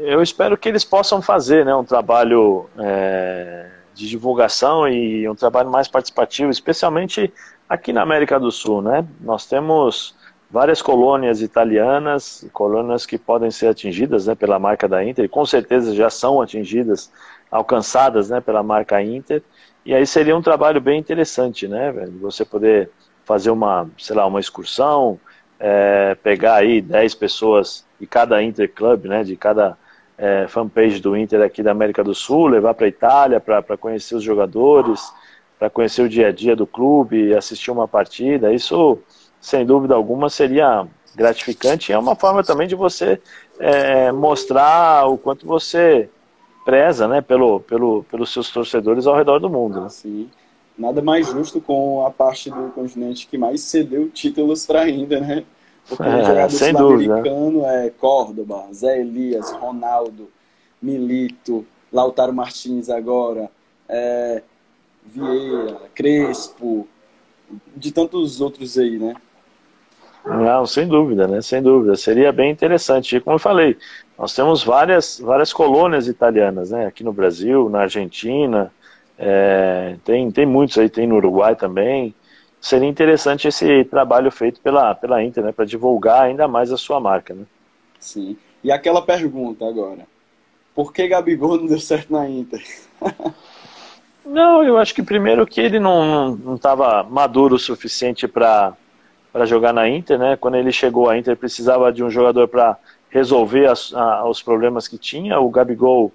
eu espero que eles possam fazer, né, um trabalho de divulgação e um trabalho mais participativo, especialmente aqui na América do Sul, né? várias colônias italianas, colônias que podem ser atingidas, né, pela marca da Inter, e com certeza já são atingidas, alcançadas, né, pela marca Inter, e aí seria um trabalho bem interessante, né, velho? Você poder fazer uma, sei lá, uma excursão, pegar aí 10 pessoas de cada Inter Club, né, de cada fanpage do Inter aqui da América do Sul, levar para a Itália para conhecer os jogadores, para conhecer o dia a dia do clube, assistir uma partida. Isso, sem dúvida alguma, seria gratificante, e é uma forma também de você mostrar o quanto você preza, né, pelos seus torcedores ao redor do mundo, né?
Sim. Nada mais justo com a parte do continente que mais cedeu títulos para a Inter, né? Porque o jogador
Sem dúvida.
sul-americano é Córdoba, Zé Elias, Ronaldo, Milito, Lautaro Martins agora, Vieira, Crespo, de tantos outros aí, né?
Não, sem dúvida, né? Sem dúvida. Seria bem interessante. E como eu falei, nós temos várias colônias italianas, né? Aqui no Brasil, na Argentina, tem muitos aí, tem no Uruguai também. Seria interessante esse trabalho feito pela Inter, né? Para divulgar ainda mais a sua marca, né?
Sim. E aquela pergunta agora, por que Gabigol não deu certo na Inter?
Não, eu acho que primeiro que ele não estava maduro o suficiente para jogar na Inter, né? Quando ele chegou, a Inter precisava de um jogador para resolver os problemas que tinha. O Gabigol,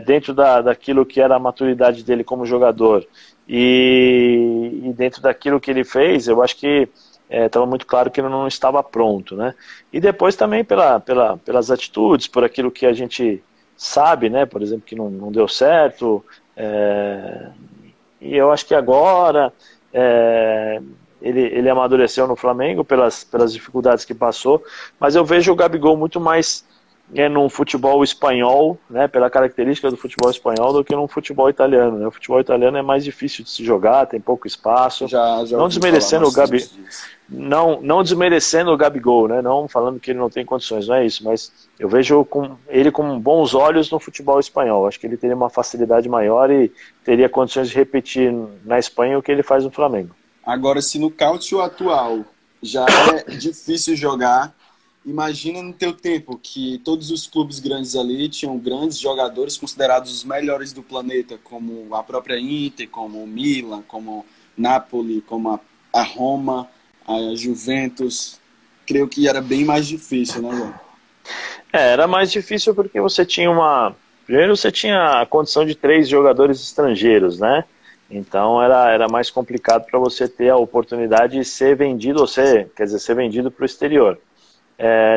dentro daquilo que era a maturidade dele como jogador e dentro daquilo que ele fez, eu acho que estava muito claro que ele não estava pronto, né? E depois também pelas atitudes, por aquilo que a gente sabe, né? Por exemplo, que não deu certo. E eu acho que agora ele amadureceu no Flamengo pelas dificuldades que passou, mas eu vejo o Gabigol muito mais num futebol espanhol, né, pela característica do futebol espanhol, do que num futebol italiano, né? O futebol italiano é mais difícil de se jogar, tem pouco espaço.
Já
Não
ouvi falar
desmerecendo
bastante disso.
não desmerecendo o Gabigol, né? Não falando que ele não tem condições, não é isso, mas eu vejo ele com bons olhos no futebol espanhol. Acho que ele teria uma facilidade maior e teria condições de repetir na Espanha o que ele faz no Flamengo.
Agora, se no Cautio atual já é difícil jogar, imagina no teu tempo que todos os clubes grandes ali tinham grandes jogadores considerados os melhores do planeta, como a própria Inter, como o Milan, como Napoli, como a Roma, a Juventus. Creio que era bem mais difícil, né, João?
Era mais difícil porque você tinha primeiro você tinha a condição de 3 jogadores estrangeiros, né? Então era mais complicado para você ter a oportunidade de ser vendido, quer dizer, ser vendido para o exterior.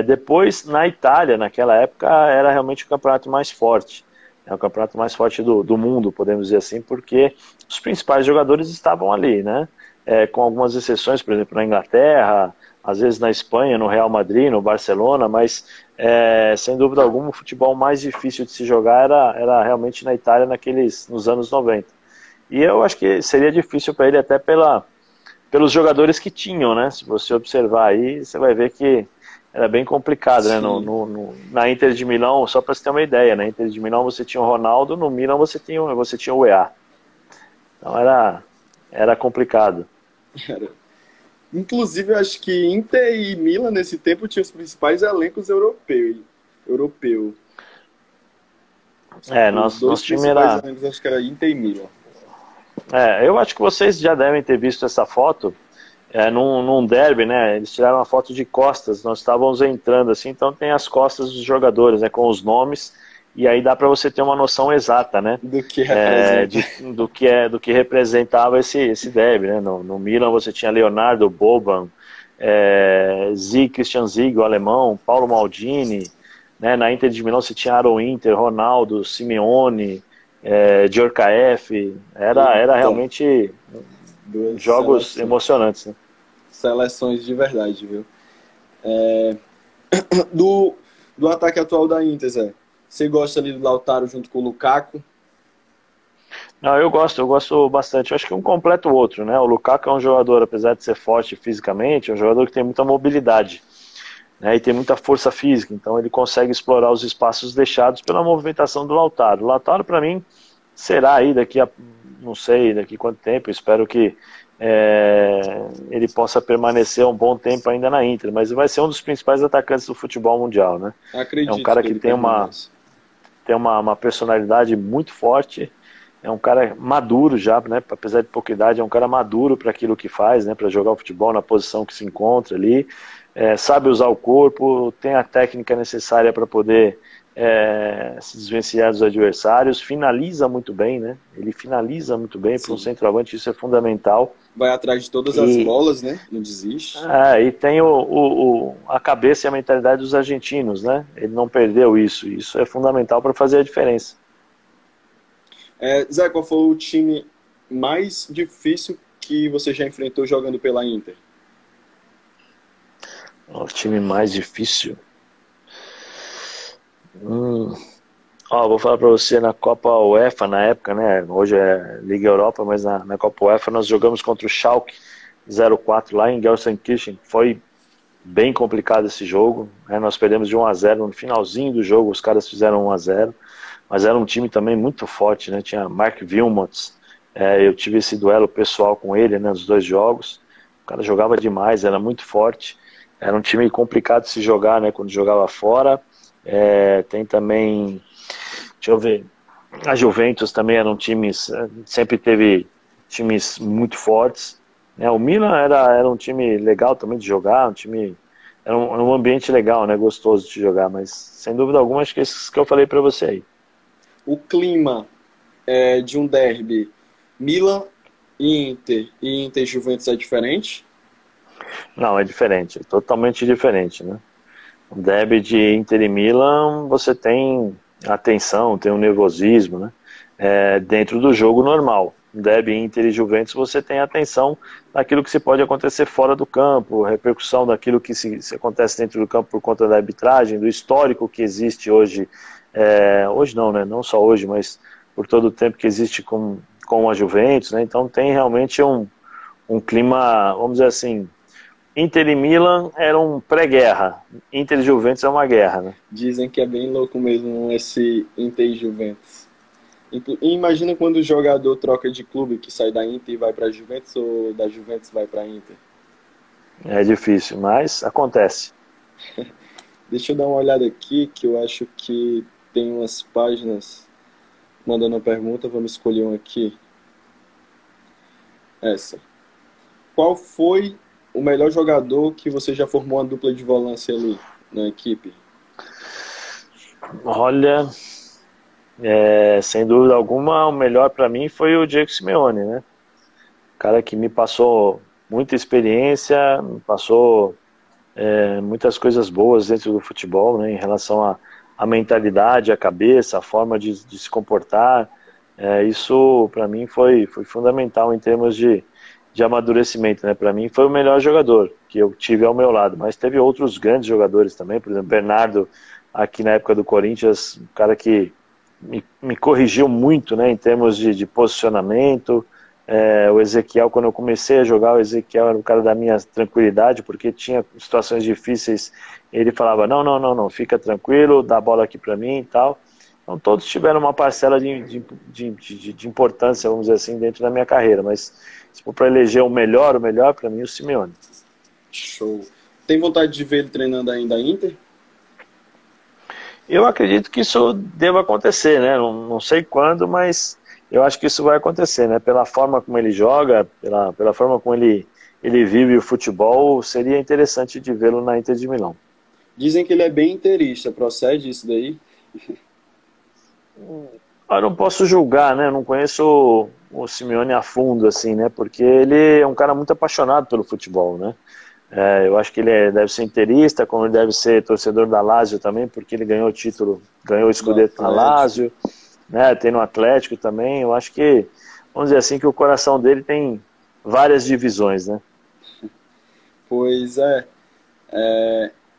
Depois, na Itália, naquela época, era realmente o campeonato mais forte. É o campeonato mais forte do mundo, podemos dizer assim, porque os principais jogadores estavam ali, né? Com algumas exceções, por exemplo, na Inglaterra, às vezes na Espanha, no Real Madrid, no Barcelona, mas sem dúvida alguma o futebol mais difícil de se jogar era realmente na Itália nos anos 90. E eu acho que seria difícil para ele até pelos jogadores que tinham, né? Se você observar aí, você vai ver que era bem complicado, né? Na Inter de Milão, só para você ter uma ideia, na Inter de Milão você tinha o Ronaldo, no Milan você tinha o EA. Então era complicado.
Inclusive, eu acho que Inter e Milan, nesse tempo, tinham os principais elencos europeus. Os dois
Nosso time
principais elencos, acho que era Inter e Milan.
Eu acho que vocês já devem ter visto essa foto num derby, né? Eles tiraram uma foto de costas, nós estávamos entrando assim, então tem as costas dos jogadores, né? Com os nomes, e aí dá para você ter uma noção exata, né?
Do que representa.
Do que representava esse derby, né? No Milan você tinha Leonardo Boban, Christian Zieg, o alemão, Paulo Maldini, né? Na Inter de Milão você tinha Aaron Inter, Ronaldo, Simeone, Djorkaeff, era realmente jogos emocionantes, né?
Seleções de verdade, viu? Do ataque atual da Inter, Zé, você gosta ali do Lautaro junto com o Lukaku?
Não, eu gosto bastante. Eu acho que um completa o outro, né? O Lukaku é um jogador, apesar de ser forte fisicamente, é um jogador que tem muita mobilidade, né? E tem muita força física, então ele consegue explorar os espaços deixados pela movimentação do Lautaro. O Lautaro, para mim, será aí daqui a não sei daqui quanto tempo, espero que ele possa permanecer um bom tempo ainda na Inter, mas vai ser um dos principais atacantes do futebol mundial, né? É um
Acredito
cara
que
que
ele permanece.
tem uma personalidade muito forte, é um cara maduro já, né? Apesar de pouca idade, é um cara maduro para aquilo que faz, né? Para jogar o futebol na posição que se encontra ali, sabe usar o corpo, tem a técnica necessária para poder se desvencilhar dos adversários, finaliza muito bem, né? Ele finaliza muito bem para um
Sim.
centroavante, isso é fundamental.
Vai atrás de todas as
E,
bolas, né? Não desiste.
e tem a cabeça e a mentalidade dos argentinos, né? Ele não perdeu isso, isso é fundamental para fazer a diferença.
Zé, qual foi o time mais difícil que você já enfrentou jogando pela Inter?
O time mais difícil. Vou falar para você, na Copa UEFA, na época, né? Hoje é Liga Europa, mas na Copa UEFA nós jogamos contra o Schalke 04 lá em Gelsenkirchen. Foi bem complicado esse jogo, né? Nós perdemos de 1-0 no finalzinho do jogo, os caras fizeram 1-0, mas era um time também muito forte, né? Tinha Mark Wilmots, eu tive esse duelo pessoal com ele, né, nos 2 jogos. O cara jogava demais, era muito forte. Era um time complicado de se jogar, né, quando jogava fora. Tem também, deixa eu ver, a Juventus também eram times, sempre teve times muito fortes, né? O Milan era um time legal também de jogar, era um ambiente legal, né, gostoso de jogar, mas sem dúvida alguma acho que esses que eu falei para você aí.
O clima de um derby Milan e Inter e Juventus é diferente?
Não, é diferente, é totalmente diferente, né? O derby de Inter e Milan, você tem a tensão, tem o nervosismo, né? Dentro do jogo normal. No derby Inter e Juventus, você tem a tensão daquilo que se pode acontecer fora do campo, a repercussão daquilo que se acontece dentro do campo por conta da arbitragem, do histórico que existe hoje. Hoje não, né? Não só hoje, mas por todo o tempo que existe com a Juventus, né? Então tem realmente um clima, vamos dizer assim, Inter e Milan era um pré-guerra. Inter e Juventus é uma guerra, né?
Dizem que é bem louco mesmo esse Inter e Juventus. E imagina quando o jogador troca de clube, que sai da Inter e vai para a Juventus ou da Juventus vai para a Inter.
É difícil, mas acontece.
Deixa eu dar uma olhada aqui, que eu acho que tem umas páginas mandando uma pergunta. Vamos escolher uma aqui. Essa. Qual foi o melhor jogador que você já formou uma dupla de volância ali na equipe?
Olha, sem dúvida alguma, o melhor para mim foi o Diego Simeone, né? Cara que me passou muita experiência, me passou muitas coisas boas dentro do futebol, né? Em relação à mentalidade, à cabeça, a forma de se comportar. Isso para mim foi fundamental em termos de amadurecimento, né? Para mim foi o melhor jogador que eu tive ao meu lado, mas teve outros grandes jogadores também, por exemplo, Bernardo, aqui na época do Corinthians, um cara que me corrigiu muito, né, em termos de posicionamento. O Ezequiel, quando eu comecei a jogar, o Ezequiel era o cara da minha tranquilidade, porque tinha situações difíceis, ele falava, não, não, não, não, fica tranquilo, dá a bola aqui para mim e tal. Então todos tiveram uma parcela de importância, vamos dizer assim, dentro da minha carreira, mas se for para eleger o melhor para mim, o Simeone.
Show. Tem vontade de ver ele treinando ainda a Inter?
Eu acredito que isso deva acontecer, né? Não sei quando, mas eu acho que isso vai acontecer, né? Pela forma como ele joga, pela forma como ele vive o futebol, seria interessante de vê-lo na Inter de Milão.
Dizem que ele é bem interista. Procede isso daí?
Eu não posso julgar, né? Eu não conheço o Simeone a fundo, assim, né? Porque ele é um cara muito apaixonado pelo futebol, né? Eu acho que ele deve ser interista, como ele deve ser torcedor da Lazio também, porque ele ganhou o título, ganhou o
Do
Scudetto na
Atlético.
Lazio, né? Tem no Atlético também. Eu acho que, vamos dizer assim, que o coração dele tem várias divisões, né?
Pois é.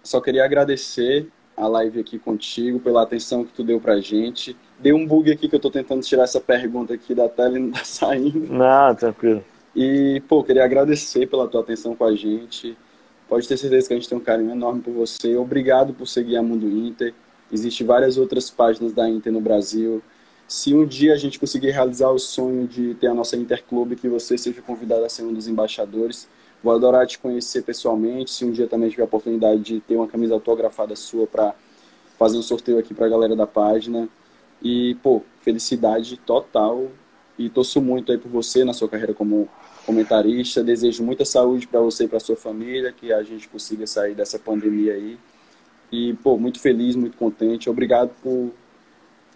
Só queria agradecer a live aqui contigo, pela atenção que tu deu pra gente. Deu um bug aqui que eu tô tentando tirar essa pergunta aqui da tela e não tá saindo.
Não, tranquilo.
E, pô, queria agradecer pela tua atenção com a gente. Pode ter certeza que a gente tem um carinho enorme por você. Obrigado por seguir a Mundo Inter. Existem várias outras páginas da Inter no Brasil. se um dia a gente conseguir realizar o sonho de ter a nossa Interclube, que você seja convidado a ser um dos embaixadores. Vou adorar te conhecer pessoalmente. Se um dia também tiver a oportunidade de ter uma camisa autografada sua para fazer um sorteio aqui para a galera da página. E, pô, felicidade total. E torço muito aí por você na sua carreira como comentarista. Desejo muita saúde para você e para sua família, que a gente consiga sair dessa pandemia aí. E, pô, muito feliz, muito contente. Obrigado por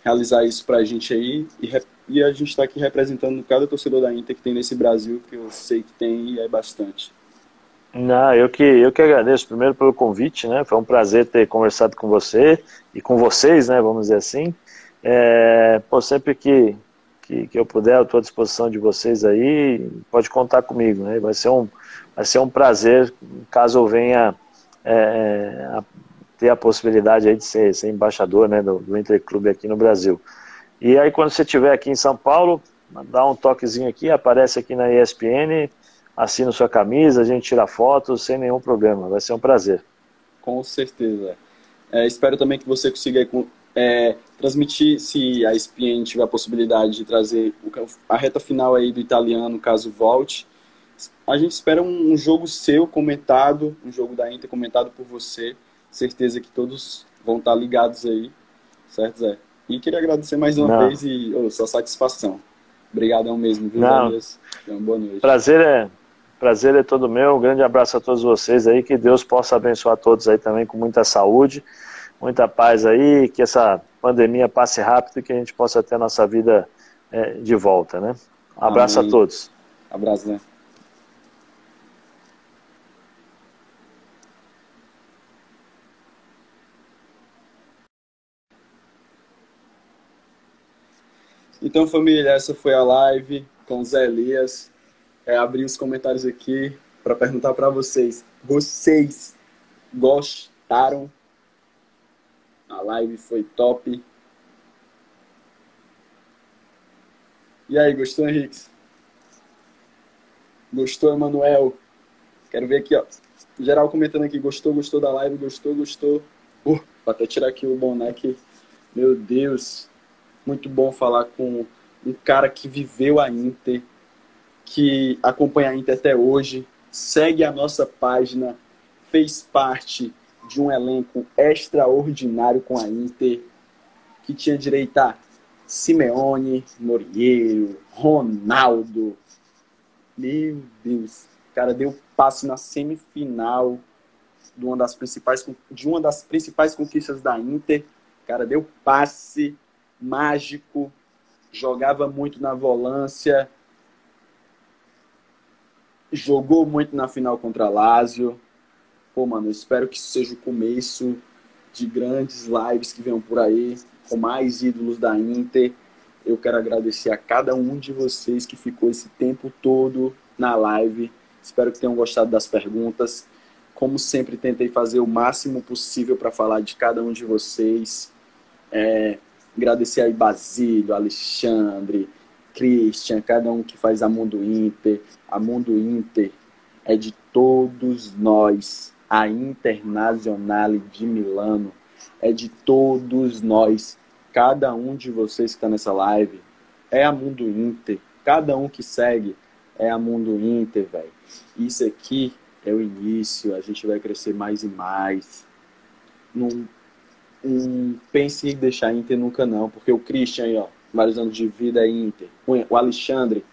realizar isso pra gente aí. E a gente está aqui representando cada torcedor da Inter que tem nesse Brasil, que eu sei que tem e é bastante.
Não, eu que agradeço primeiro pelo convite, né? Foi um prazer ter conversado com você e com vocês, né? Vamos dizer assim. Pô, sempre que eu puder, eu estou à disposição de vocês aí, pode contar comigo, né? Vai ser um prazer, caso eu venha ter a possibilidade aí de ser embaixador, né, do Interclube aqui no Brasil. E aí quando você estiver aqui em São Paulo, dá um toquezinho aqui, aparece aqui na ESPN, assina sua camisa, a gente tira fotos sem nenhum problema, vai ser um prazer.
Com certeza. Espero também que você consiga transmitir, se a ESPN tiver a possibilidade de trazer a reta final aí do italiano, caso volte. A gente espera um jogo seu comentado, um jogo da Inter comentado por você. Certeza que todos vão estar ligados aí, certo, Zé? E queria agradecer mais uma
Não,
vez e sua satisfação. Obrigadão mesmo, viu,
não,
Elias? Uma boa noite.
prazer é todo meu, um grande abraço a todos vocês aí, que Deus possa abençoar todos aí também com muita saúde, muita paz aí, que essa pandemia passe rápido e que a gente possa ter a nossa vida de volta, né? Um abraço a
Amém.
todos.
Abraço, né? Então, família, essa foi a live com o Zé Elias. Abri os comentários aqui para perguntar para vocês. Vocês gostaram? A live foi top. E aí, gostou, Henrique? Gostou, Emanuel? Quero ver aqui, ó. Geral comentando aqui. Gostou da live? Gostou. Vou até tirar aqui o boneco. Meu Deus. Muito bom falar com um cara que viveu a Inter, que acompanha a Inter até hoje, segue a nossa página, fez parte de um elenco extraordinário com a Inter, que tinha direito a Simeone, Noriero, Ronaldo. Meu Deus, o cara deu passe na semifinal de uma das principais conquistas da Inter. O cara deu passe mágico, jogava muito na volância, jogou muito na final contra a Lazio. Pô, mano, eu espero que isso seja o começo de grandes lives que venham por aí, com mais ídolos da Inter. Eu quero agradecer a cada um de vocês que ficou esse tempo todo na live. Espero que tenham gostado das perguntas. Como sempre, tentei fazer o máximo possível para falar de cada um de vocês. Agradecer aí Basílio, Alexandre, Christian, cada um que faz a Mundo Inter. A Mundo Inter é de todos nós. A Internazionale de Milano é de todos nós. Cada um de vocês que está nessa live é a Mundo Inter. Cada um que segue é a Mundo Inter, velho. Isso aqui é o início. A gente vai crescer mais e mais. Não pense em deixar a Inter nunca não, porque o Christian aí, ó, vários anos de vida é Inter. O Alexandre,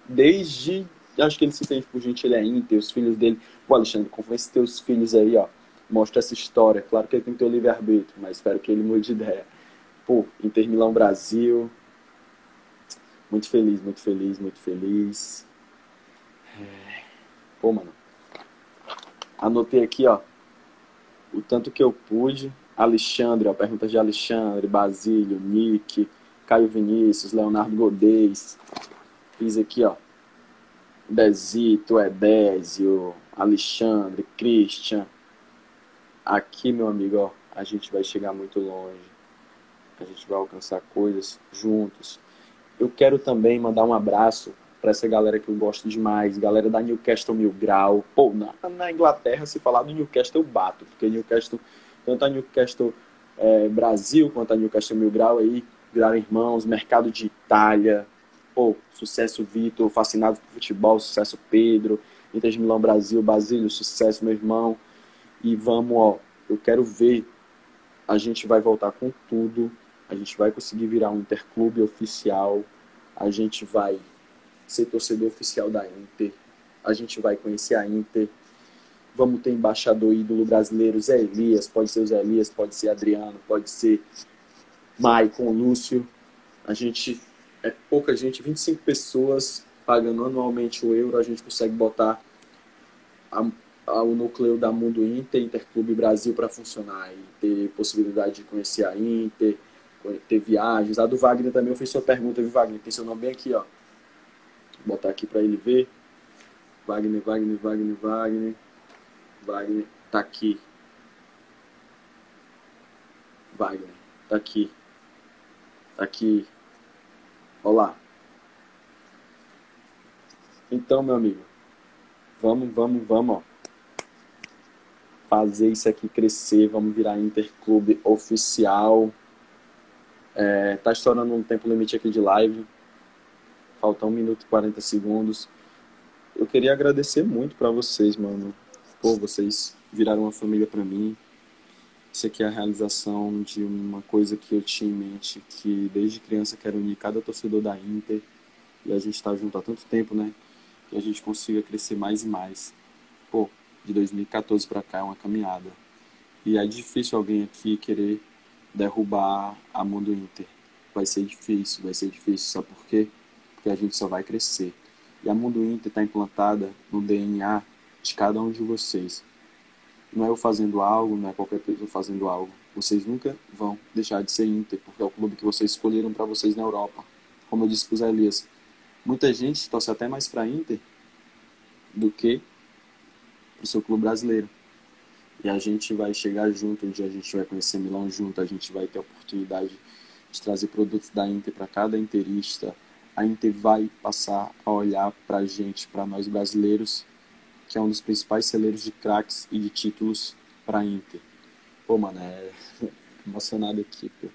desde, acho que ele se entende por gente, ele é Inter, os filhos dele. O Alexandre, convence teus filhos aí, ó, mostra essa história. Claro que ele tem que ter o livre-arbítrio, mas espero que ele mude de ideia. Pô, Inter Milão Brasil, muito feliz, muito feliz, muito feliz. Pô, mano, anotei aqui, ó, o tanto que eu pude. Alexandre, ó, perguntas de Alexandre, Basílio, Nick, Caio Vinícius, Leonardo Godez. Fiz aqui, ó, Dezito, Edésio, Alexandre, Christian. Aqui, meu amigo, ó, a gente vai chegar muito longe. A gente vai alcançar coisas juntos. Eu quero também mandar um abraço para essa galera que eu gosto demais, galera da Newcastle Mil Grau. Pô, na Inglaterra, se falar do Newcastle, eu bato, porque Newcastle, tanto a Newcastle Brasil, quanto a Newcastle Mil Grau aí, viraram irmãos, mercado de Itália, pô, sucesso Vitor, fascinado por futebol, sucesso Pedro, Inter de Milão Brasil, Basílio, sucesso meu irmão, e vamos, ó, eu quero ver, a gente vai voltar com tudo, a gente vai conseguir virar um interclube oficial, a gente vai ser torcedor oficial da Inter, a gente vai conhecer a Inter, vamos ter embaixador ídolo brasileiro, Zé Elias, pode ser o Zé Elias, pode ser Adriano, pode ser Maicon, Lúcio. A gente é pouca gente, 25 pessoas pagando anualmente o euro, a gente consegue botar o núcleo da Mundo Inter, Interclube Brasil para funcionar e ter possibilidade de conhecer a Inter, ter viagens. A do Wagner também, eu fiz sua pergunta, viu, Wagner? Tem seu nome bem aqui, ó. Vou botar aqui para ele ver. Wagner, Wagner, Wagner, Wagner. Wagner, tá aqui. Wagner, tá aqui. Tá aqui. Olá. Então, meu amigo, vamos, ó. Fazer isso aqui crescer, vamos virar Interclube oficial. Tá estourando um tempo limite aqui de live. Falta 1 minuto e 40 segundos. Eu queria agradecer muito pra vocês, mano. Pô, vocês viraram uma família pra mim. Isso aqui é a realização de uma coisa que eu tinha em mente, que desde criança quero unir cada torcedor da Inter. E a gente tá junto há tanto tempo, né? Que a gente consiga crescer mais e mais. Pô, de 2014 pra cá é uma caminhada. E é difícil alguém aqui querer derrubar a Mundo Inter. Vai ser difícil, sabe por quê? Porque a gente só vai crescer. E a Mundo Inter está implantada no DNA de cada um de vocês. Não é eu fazendo algo, não é qualquer pessoa fazendo algo. Vocês nunca vão deixar de ser Inter, porque é o clube que vocês escolheram para vocês na Europa. Como eu disse para o Zé Elias, muita gente torce até mais para Inter do que para o seu clube brasileiro. E a gente vai chegar junto, um dia a gente vai conhecer Milão junto, a gente vai ter a oportunidade de trazer produtos da Inter para cada interista. A Inter vai passar a olhar para a gente, para nós brasileiros, que é um dos principais celeiros de craques e de títulos para a Inter. Pô, mano, emocionado aqui, pô.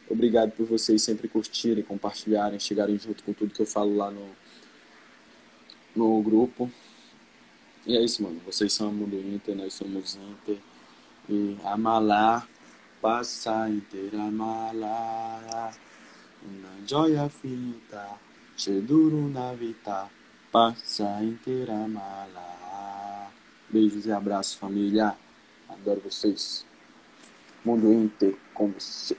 Obrigado por vocês sempre curtirem, compartilharem, chegarem junto com tudo que eu falo lá no grupo. E é isso, mano. Vocês são a Mundo Inter, nós somos Inter. E amala, passa Inter, amala. Una gioia finta, c'è duro na vita, passa Inter, amala. Beijos e abraços, família. Adoro vocês. Mundo Inter com você.